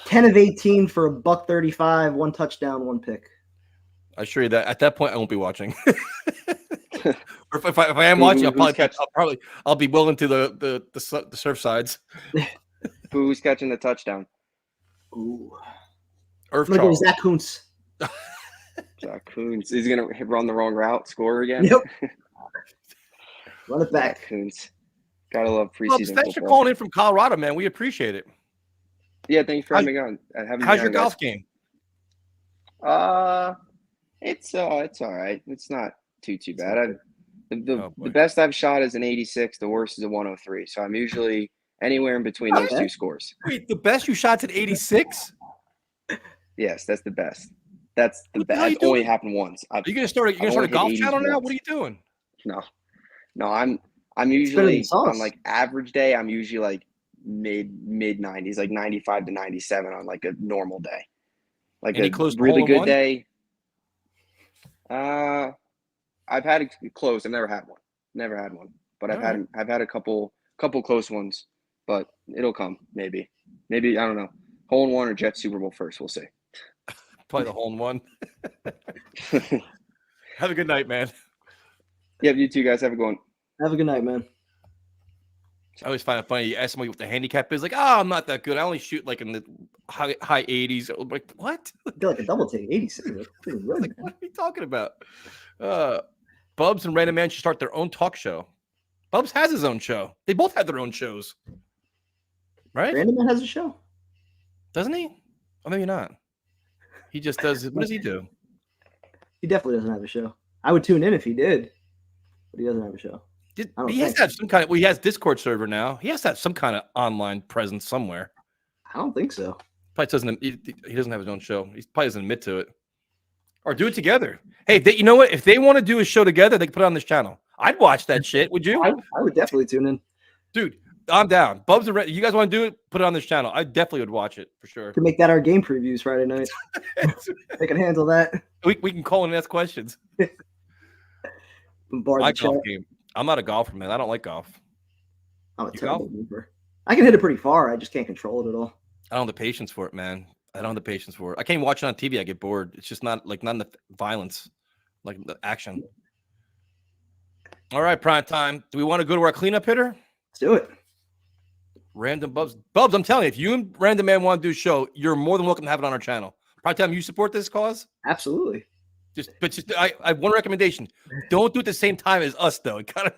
[SPEAKER 4] 10 of 18 for $135, 1 touchdown, 1 pick.
[SPEAKER 3] I assure you that at that point I won't be watching. Or if I am watching, I'll be well into the surf sides.
[SPEAKER 7] Who's catching the touchdown?
[SPEAKER 4] Ooh.
[SPEAKER 3] Irv
[SPEAKER 4] I'm gonna go
[SPEAKER 3] Charles.
[SPEAKER 4] Zach Kuntz.
[SPEAKER 7] Zach Kuntz. He's going to run the wrong route, score again?
[SPEAKER 4] Yep. Run it back.
[SPEAKER 7] Zach Kuntz. Gotta love
[SPEAKER 3] Well,
[SPEAKER 7] preseason
[SPEAKER 3] thanks for
[SPEAKER 7] football.
[SPEAKER 3] calling in from Colorado, man. We appreciate it.
[SPEAKER 7] Yeah, thanks for
[SPEAKER 3] How's-
[SPEAKER 7] having me on.
[SPEAKER 3] How's your golf game?
[SPEAKER 7] It's all right. It's not too bad.
[SPEAKER 3] Oh, boy.
[SPEAKER 7] The best I've shot is an 86. The worst is a 103. So I'm usually anywhere in between those
[SPEAKER 4] Okay.
[SPEAKER 7] 2 scores.
[SPEAKER 3] Wait, the best you shot's at 86?
[SPEAKER 7] Yes, that's the best. That's the
[SPEAKER 3] What the hell
[SPEAKER 7] best.
[SPEAKER 3] you
[SPEAKER 7] That's only
[SPEAKER 3] doing?
[SPEAKER 7] happened once.
[SPEAKER 3] Are you gonna start a
[SPEAKER 7] only
[SPEAKER 3] golf
[SPEAKER 7] hit
[SPEAKER 3] channel
[SPEAKER 7] 80s
[SPEAKER 3] now?
[SPEAKER 7] once.
[SPEAKER 3] What are you doing?
[SPEAKER 7] No, I'm
[SPEAKER 4] better
[SPEAKER 7] usually
[SPEAKER 4] than sauce.
[SPEAKER 7] on like average day. I'm usually like mid 90s, like 95 to 97 on like a normal day. Like
[SPEAKER 3] Any
[SPEAKER 7] a
[SPEAKER 3] close to
[SPEAKER 7] really
[SPEAKER 3] hole in
[SPEAKER 7] good
[SPEAKER 3] one?
[SPEAKER 7] day. I've had it close. I've never had one. Never had one. But I've had a couple close ones. But it'll come. Maybe I don't know. Hole in one or Jets Super Bowl first. We'll see.
[SPEAKER 3] Probably the hole in one. Have a good night, man.
[SPEAKER 7] Yeah, you two guys have a good one.
[SPEAKER 4] Have a good night, man.
[SPEAKER 3] I always find it funny. You ask somebody what the handicap is, like, oh, I'm not that good. I only shoot like in the high 80s. I'm like, what?
[SPEAKER 4] Feel like a double take, 86. Pretty good,
[SPEAKER 3] Like,
[SPEAKER 4] man.
[SPEAKER 3] what are you talking about? Bubs and Random Man should start their own talk show. Bubs has his own show. They both have their own shows. Right?
[SPEAKER 4] Random Man has a show.
[SPEAKER 3] Doesn't he? Or maybe not. He just does. What does he do?
[SPEAKER 4] He definitely doesn't have a show. I would tune in if he did, but he doesn't have a show. I don't
[SPEAKER 3] He has
[SPEAKER 4] think.
[SPEAKER 3] to have some kind of. Well, he has Discord server now. He has to have some kind of online presence somewhere.
[SPEAKER 4] I don't think so.
[SPEAKER 3] Probably doesn't. He doesn't have his own show. He probably doesn't admit to it. Or do it together. Hey, you know what? If they want to do a show together, they can put it on this channel. I'd watch that shit. Would you?
[SPEAKER 4] I would definitely tune in.
[SPEAKER 3] Dude, I'm down. Bubs and you guys want to do it? Put it on this channel. I definitely would watch it for sure.
[SPEAKER 4] Can make that our game previews Friday night. They can handle that.
[SPEAKER 3] we can call in and ask questions.
[SPEAKER 4] Bombard
[SPEAKER 3] My
[SPEAKER 4] the chat.
[SPEAKER 3] golf game. I'm not a golfer, man. I don't like golf.
[SPEAKER 4] I'm a
[SPEAKER 3] You
[SPEAKER 4] terrible
[SPEAKER 3] golf?
[SPEAKER 4] mover. I can hit it pretty far. I just can't control it at all.
[SPEAKER 3] I don't have the patience for it, man. I don't have the patience for it. I can't watch it on TV. I get bored. It's just not in the violence, like the action. All right, prime time. Do we want to go to our cleanup hitter?
[SPEAKER 4] Let's do it.
[SPEAKER 3] Random Bubs. Bubs, I'm telling you, if you and Random Man want to do a show, you're more than welcome to have it on our channel. Prime time, you support this cause?
[SPEAKER 4] Absolutely.
[SPEAKER 3] I have one recommendation. Don't do it at the same time as us, though. It kind of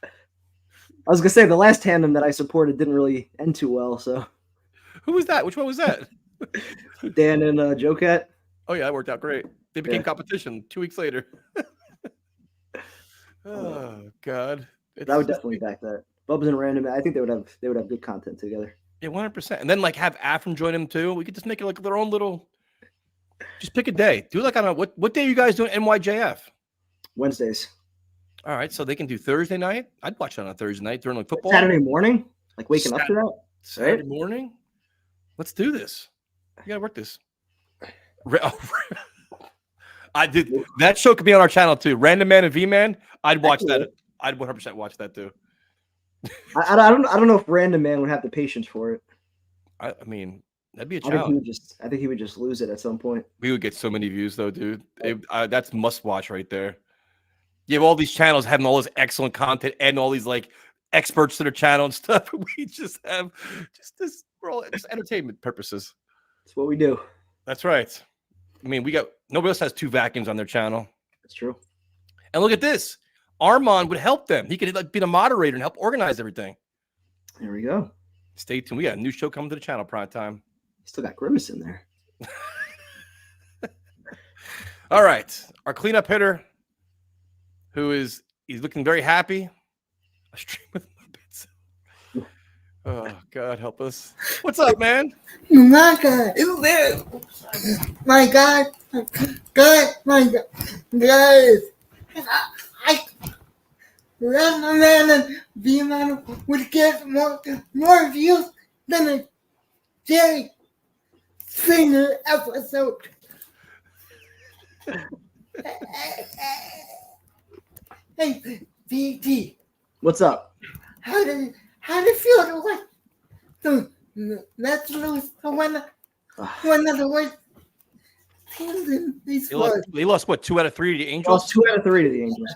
[SPEAKER 4] I was gonna say the last tandem that I supported didn't really end too well. So
[SPEAKER 3] Who was that? Which one was that?
[SPEAKER 4] Dan and Joe Cat.
[SPEAKER 3] Oh yeah, that worked out great. They became
[SPEAKER 4] Yeah.
[SPEAKER 3] competition 2 weeks later. Oh God.
[SPEAKER 4] I would definitely back that. Bubs and Random. I think they would have good content together.
[SPEAKER 3] Yeah, 100%. And then like have Afram join them too. We could just make it like their own little. Just pick a day. Do like on a what day are you guys doing NYJF?
[SPEAKER 4] Wednesdays.
[SPEAKER 3] All right, so they can do Thursday night. I'd watch that on a Thursday night during like football.
[SPEAKER 4] Saturday morning, like waking up to that.
[SPEAKER 3] Saturday morning. Let's do this. You gotta work this. I did. That show could be on our channel too. Random Man and V Man. I'd watch that. I'd 100% watch that too.
[SPEAKER 4] I don't know if Random Man would have the patience for it.
[SPEAKER 3] I mean, that'd be a
[SPEAKER 4] I think
[SPEAKER 3] challenge.
[SPEAKER 4] I think he would just lose it at some point.
[SPEAKER 3] We would get so many views though, dude. That's must watch right there. You have all these channels having all this excellent content and all these like experts to their channel and stuff. We just have just this. We're all just entertainment purposes.
[SPEAKER 4] That's what we do.
[SPEAKER 3] That's right. I mean, nobody else has 2 vacuums on their channel.
[SPEAKER 4] That's true.
[SPEAKER 3] And look at this. Armand would help them. He could like be the moderator and help organize everything.
[SPEAKER 4] There we go.
[SPEAKER 3] Stay tuned. We got a new show coming to the channel prime time.
[SPEAKER 4] Still got Grimace in there.
[SPEAKER 3] All right. Our cleanup hitter, he's looking very happy. A stream with Muppets. Oh, God, help us. What's up, man?
[SPEAKER 8] My God, my God, my God, guys, I Random Man and V-Man would get more views than a Jerry Springer episode. Hey, BT,
[SPEAKER 4] What's up?
[SPEAKER 8] how did it feel to win? Let's lose to one of the worst teams in these sports.
[SPEAKER 3] They lost what, 2 out of 3 to the Angels?
[SPEAKER 4] Lost 2 out of 3 to the Angels.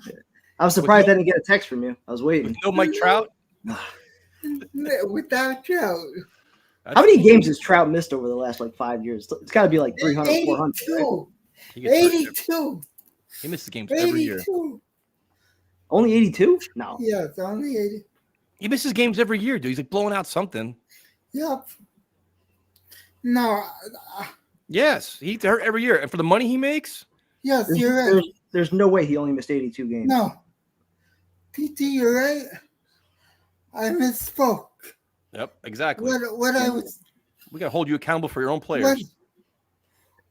[SPEAKER 4] I was surprised I didn't get a text from you. I was waiting.
[SPEAKER 3] No Mike Trout?
[SPEAKER 8] Without Trout.
[SPEAKER 4] How many games has Trout missed over the last like 5 years? It's got to be like 300, 400. Right?
[SPEAKER 8] 82.
[SPEAKER 3] He misses games every year.
[SPEAKER 8] 82.
[SPEAKER 4] Only 82? No.
[SPEAKER 8] Yeah, it's only 80.
[SPEAKER 3] He misses games every year, dude. He's like blowing out something.
[SPEAKER 8] Yep. No.
[SPEAKER 3] Yes, he's hurt every year. And for the money he makes?
[SPEAKER 8] Yes, you're right.
[SPEAKER 4] There's no way he only missed 82 games.
[SPEAKER 8] No. PT, you're right. I misspoke.
[SPEAKER 3] Yep, exactly.
[SPEAKER 8] What I was
[SPEAKER 3] We got to hold you accountable for your own players.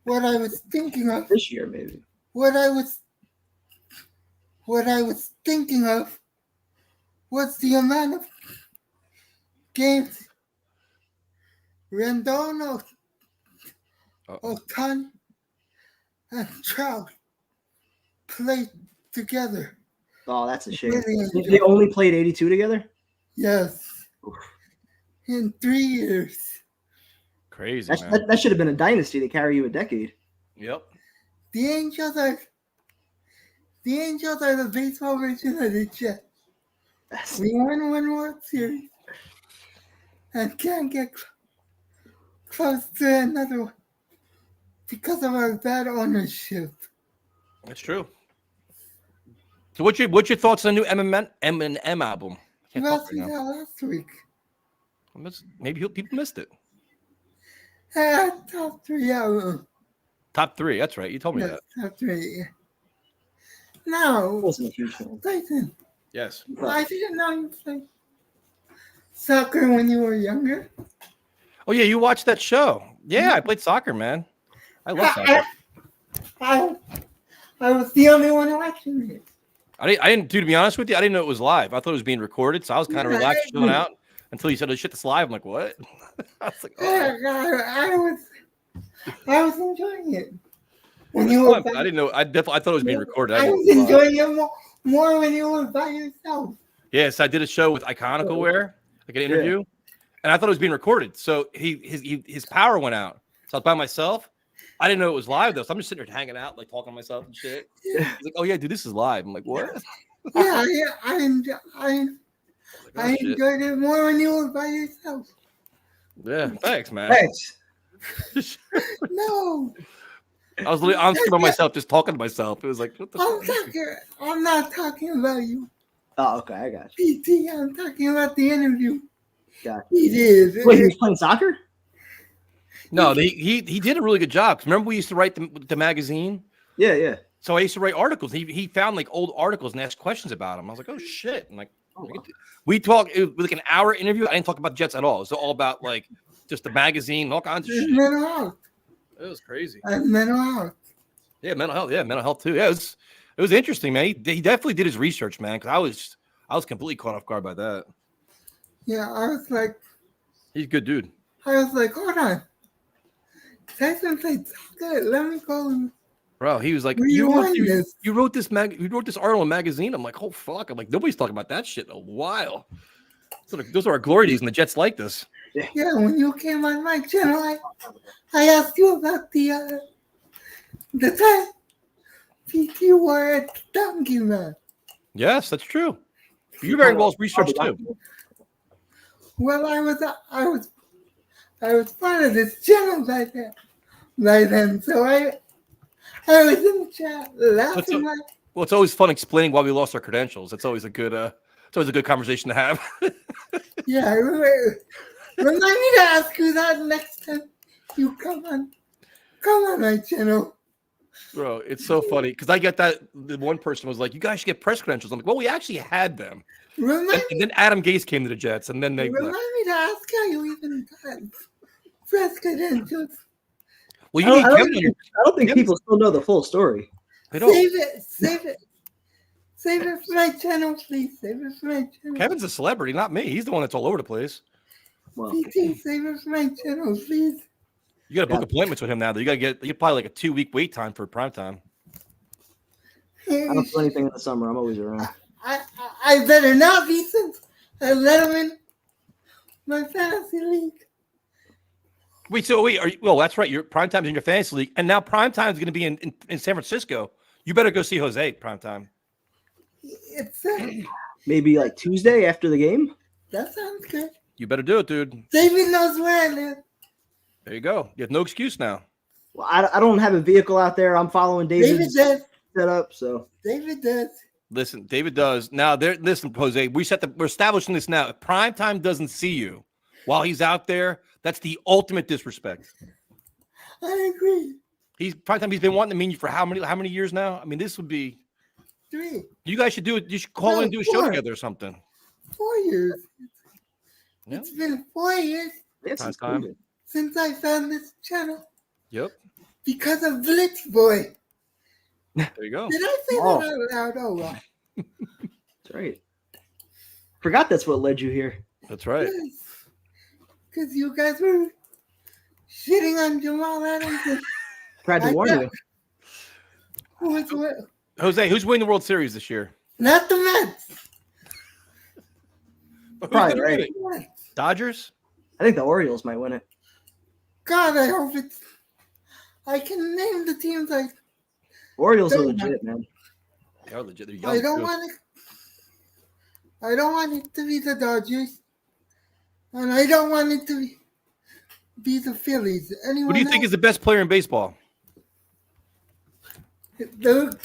[SPEAKER 8] what I was thinking of
[SPEAKER 4] This year, maybe.
[SPEAKER 8] what I was thinking of was the amount of games Rendon, Otani, and Trout played together.
[SPEAKER 4] Oh, that's a shame.
[SPEAKER 8] Really?
[SPEAKER 4] They only played 82 together?
[SPEAKER 8] Yes. In 3 years.
[SPEAKER 3] Crazy, man.
[SPEAKER 4] That should have been a dynasty to carry you a decade.
[SPEAKER 3] Yep.
[SPEAKER 8] The Angels are the baseball version of the Jets. We won one World Series and can't get close to another one because of our bad ownership.
[SPEAKER 3] That's true. So what's your thoughts on the new Eminem album? I can't talk right now.
[SPEAKER 8] Last week.
[SPEAKER 3] Maybe people missed it.
[SPEAKER 8] Top 3 album.
[SPEAKER 3] Top 3. That's right. You told me
[SPEAKER 8] Yeah,
[SPEAKER 3] that.
[SPEAKER 8] top 3. No.
[SPEAKER 4] Wasn't a huge fan.
[SPEAKER 8] Tyson,
[SPEAKER 3] Yes.
[SPEAKER 8] I didn't know you played soccer when you were younger.
[SPEAKER 3] Oh yeah, you watched that show. Yeah, I played soccer, man. I love soccer.
[SPEAKER 8] I was the only one watching it.
[SPEAKER 3] I didn't. To be honest with you, I didn't know it was live. I thought it was being recorded, so I was kind of relaxed, chilling out until you said, "Oh shit, that's live." I'm like, "What?" I was like, "Oh."
[SPEAKER 8] I was enjoying it. When you were
[SPEAKER 3] I didn't know. I thought it was being recorded.
[SPEAKER 8] I was enjoying it more when you were by yourself.
[SPEAKER 3] Yes, I did a show with Iconical Wear, like an interview, and I thought it was being recorded. So his power went out. So I was by myself. I didn't know it was live though. So I'm just sitting there hanging out, like talking to myself and shit. He's like, "Oh yeah, dude, this is live." I'm like, "What?"
[SPEAKER 8] Yeah, I enjoyed it more when you were by yourself.
[SPEAKER 3] Yeah, thanks, man.
[SPEAKER 4] Thanks.
[SPEAKER 8] No,
[SPEAKER 3] I was literally on screen by myself, just talking to myself. It was like, what the fuck?
[SPEAKER 8] I'm not talking about you,
[SPEAKER 4] Oh, okay, I got you.
[SPEAKER 8] PT. I'm talking about the interview.
[SPEAKER 4] Got
[SPEAKER 8] He did.
[SPEAKER 4] Wait, he was playing soccer?
[SPEAKER 3] No, he did a really good job. Remember, we used to write the magazine.
[SPEAKER 4] Yeah.
[SPEAKER 3] So I used to write articles. He found like old articles and asked questions about them. I was like, oh shit! And like, we talked. It was like an hour interview. I didn't talk about Jets at all. It was all about like just the magazine, and all kinds of shit.
[SPEAKER 8] Mental health.
[SPEAKER 3] It was crazy.
[SPEAKER 8] Mental health.
[SPEAKER 3] Yeah, mental health. Yeah, mental health too. Yeah, It was interesting, man. He definitely did his research, man. Because I was completely caught off guard by that.
[SPEAKER 8] Yeah, I was like,
[SPEAKER 3] He's a good dude.
[SPEAKER 8] hold on. Tyson played so good. Let me go and
[SPEAKER 3] Bro, he was like,
[SPEAKER 8] rewind
[SPEAKER 3] you
[SPEAKER 8] this.
[SPEAKER 3] wrote this article in magazine. I'm like, oh fuck. I'm like, nobody's talking about that shit in a while. Those are our glory days, and the Jets like this.
[SPEAKER 8] Yeah, when you came on my channel, I asked you about the time PT were at the Donkey Man.
[SPEAKER 3] Yes, that's true. You very well researched too.
[SPEAKER 8] Well, I was part of this channel by then, so I was in the chat laughing like.
[SPEAKER 3] Well, it's always fun explaining why we lost our credentials. It's always a good conversation to have.
[SPEAKER 8] Yeah, remind me to ask you that next time you come on my channel.
[SPEAKER 3] Bro, it's so funny because I get that the one person was like, "You guys should get press credentials." I'm like, "Well, we actually had them." And then Adam Gase came to the Jets, and then they
[SPEAKER 8] remind me to ask how you even got press credentials.
[SPEAKER 3] Well, you need Kevin on your.
[SPEAKER 4] I don't think people still know the full story.
[SPEAKER 3] They don't.
[SPEAKER 8] Save it for my channel, please. Save it for my channel.
[SPEAKER 3] Kevin's a celebrity, not me. He's the one that's all over the place.
[SPEAKER 4] Well,
[SPEAKER 8] PT, save it for my channel, please.
[SPEAKER 3] You got to book appointments with him now. Though. You get probably like a 2-week wait time for prime time.
[SPEAKER 4] I don't do anything in the summer. I'm always around.
[SPEAKER 8] I better not be since I let him in my fantasy league.
[SPEAKER 3] Well, that's right. Your prime time's in your fantasy league, and now prime time is going to be in San Francisco. You better go see Jose prime time.
[SPEAKER 8] It's
[SPEAKER 4] Maybe like Tuesday after the game.
[SPEAKER 8] that sounds good.
[SPEAKER 3] You better do it, dude.
[SPEAKER 8] David knows where I live.
[SPEAKER 3] There you go. You have no excuse now.
[SPEAKER 4] Well, I don't have a vehicle out there. I'm following David's
[SPEAKER 8] David does.
[SPEAKER 4] setup. So
[SPEAKER 8] David does.
[SPEAKER 3] Listen, David does. Now, listen, Jose, we're establishing this now. If prime time doesn't see you while he's out there, that's the ultimate disrespect.
[SPEAKER 8] I agree.
[SPEAKER 3] Prime time. He's been wanting to meet you for how many years now? I mean, this would be
[SPEAKER 8] 3.
[SPEAKER 3] You guys should do it. You should call in and do a show
[SPEAKER 8] 4.
[SPEAKER 3] together or something.
[SPEAKER 8] 4 years.
[SPEAKER 3] Yeah.
[SPEAKER 8] It's been 4 years
[SPEAKER 3] Prime time.
[SPEAKER 8] since I found this channel
[SPEAKER 3] Yep.
[SPEAKER 8] because of Blitz Boy.
[SPEAKER 3] There you go.
[SPEAKER 8] Did I say that out loud? Oh, well.
[SPEAKER 4] that's right. Forgot that's what led you here.
[SPEAKER 3] That's right.
[SPEAKER 8] Because you guys were shitting on Jamal Adams.
[SPEAKER 4] Tried to warn you.
[SPEAKER 3] Jose, who's winning the World Series this year?
[SPEAKER 8] Not the Mets.
[SPEAKER 3] Who's
[SPEAKER 4] Probably
[SPEAKER 3] gonna
[SPEAKER 4] right.
[SPEAKER 3] win it? Dodgers?
[SPEAKER 4] I think the Orioles might win it.
[SPEAKER 8] God, I hope it's. I can name the teams like.
[SPEAKER 4] Orioles are legit, man.
[SPEAKER 3] They are legit. They're young.
[SPEAKER 8] I don't want it to be the Dodgers, and I don't want it to be the Phillies. Anyone
[SPEAKER 3] Who do you think is the best player in baseball?
[SPEAKER 8] the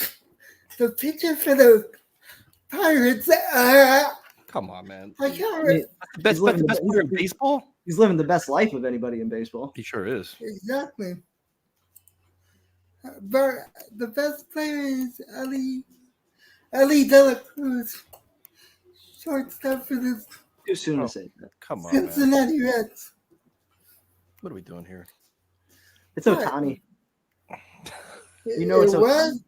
[SPEAKER 8] pitcher for the Pirates?
[SPEAKER 3] Come on, man.
[SPEAKER 8] I can't remember.
[SPEAKER 3] The best player in baseball?
[SPEAKER 4] He's living the best life of anybody in baseball.
[SPEAKER 3] He sure is.
[SPEAKER 8] Exactly. But the best player is Ellie De La Cruz, shortstop for the
[SPEAKER 4] Too soon to say that.
[SPEAKER 3] Come on, man.
[SPEAKER 8] Cincinnati Reds.
[SPEAKER 3] What are we doing here?
[SPEAKER 4] It's Ohtani. You know it's
[SPEAKER 8] it
[SPEAKER 4] Ohtani.
[SPEAKER 8] was.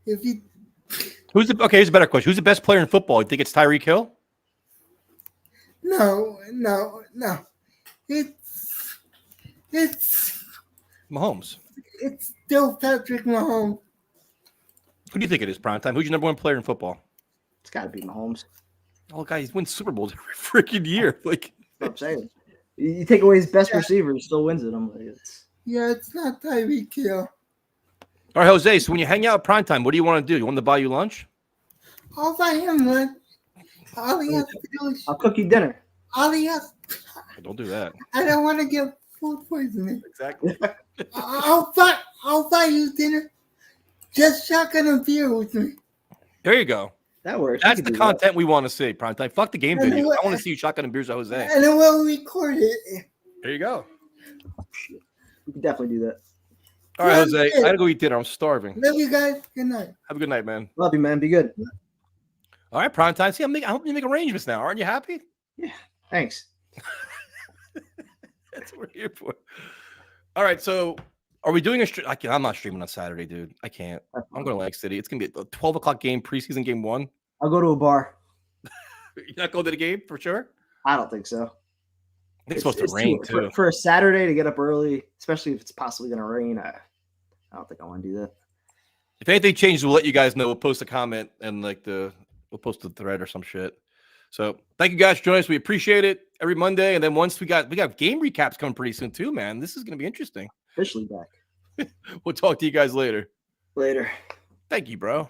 [SPEAKER 8] If you
[SPEAKER 3] Here's a better question. Who's the best player in football? You think it's Tyreek Hill?
[SPEAKER 8] no, it's
[SPEAKER 3] Mahomes.
[SPEAKER 8] it's still Patrick Mahomes.
[SPEAKER 3] Who do you think it is, Primetime? Who's your number one player in football?
[SPEAKER 4] It's got to be Mahomes.
[SPEAKER 3] Oh, guy, he's wins Super Bowls every freaking year. Like,
[SPEAKER 4] That's what I'm saying. You take away his best receiver, he still wins it. I'm like,
[SPEAKER 8] It's not Tyreek Hill.
[SPEAKER 3] all right, Jose. So when you hang out at Primetime, what do you want to do? You want him to buy you lunch?
[SPEAKER 8] I'll buy him lunch. All he has to do is
[SPEAKER 4] I'll cook you dinner.
[SPEAKER 8] all he has.
[SPEAKER 3] Don't do that.
[SPEAKER 8] I don't want to get food poisoning.
[SPEAKER 3] Exactly.
[SPEAKER 8] I'll buy you dinner. Just shotgun a beer with me.
[SPEAKER 3] There you go.
[SPEAKER 4] That works.
[SPEAKER 3] That's the content we want to see, Primetime. Fuck the game
[SPEAKER 8] And
[SPEAKER 3] video.
[SPEAKER 8] what-
[SPEAKER 3] I want to see you shotgun and beers at Jose.
[SPEAKER 8] And then we'll record it.
[SPEAKER 3] There you go.
[SPEAKER 4] We can definitely do that.
[SPEAKER 3] All right, Jose. I gotta go eat dinner. I'm starving.
[SPEAKER 8] Love you guys. Good night.
[SPEAKER 3] Have a good night, man.
[SPEAKER 4] Love you, man. Be good.
[SPEAKER 3] All right, Primetime. See, I hope you make arrangements now. Aren't you happy?
[SPEAKER 4] Thanks.
[SPEAKER 3] That's what we're here for. All right, so Are we doing a stream? I'm not streaming on Saturday, dude. I can't. I'm going to Lake City. It's going to be a 12 o'clock game, preseason game 1.
[SPEAKER 4] I'll go to a bar.
[SPEAKER 3] You're not going to the game for sure?
[SPEAKER 4] I don't think so.
[SPEAKER 3] It's supposed to rain, too.
[SPEAKER 4] For a Saturday to get up early, especially if it's possibly going to rain, I don't think I want to do that.
[SPEAKER 3] If anything changes, we'll let you guys know. We'll post a comment and we'll post a thread or some shit. So thank you guys for joining us. We appreciate it every Monday. And then once we got game recaps coming pretty soon too, man. This is going to be interesting.
[SPEAKER 4] Officially back.
[SPEAKER 3] We'll talk to you guys later.
[SPEAKER 4] Later.
[SPEAKER 3] Thank you, bro.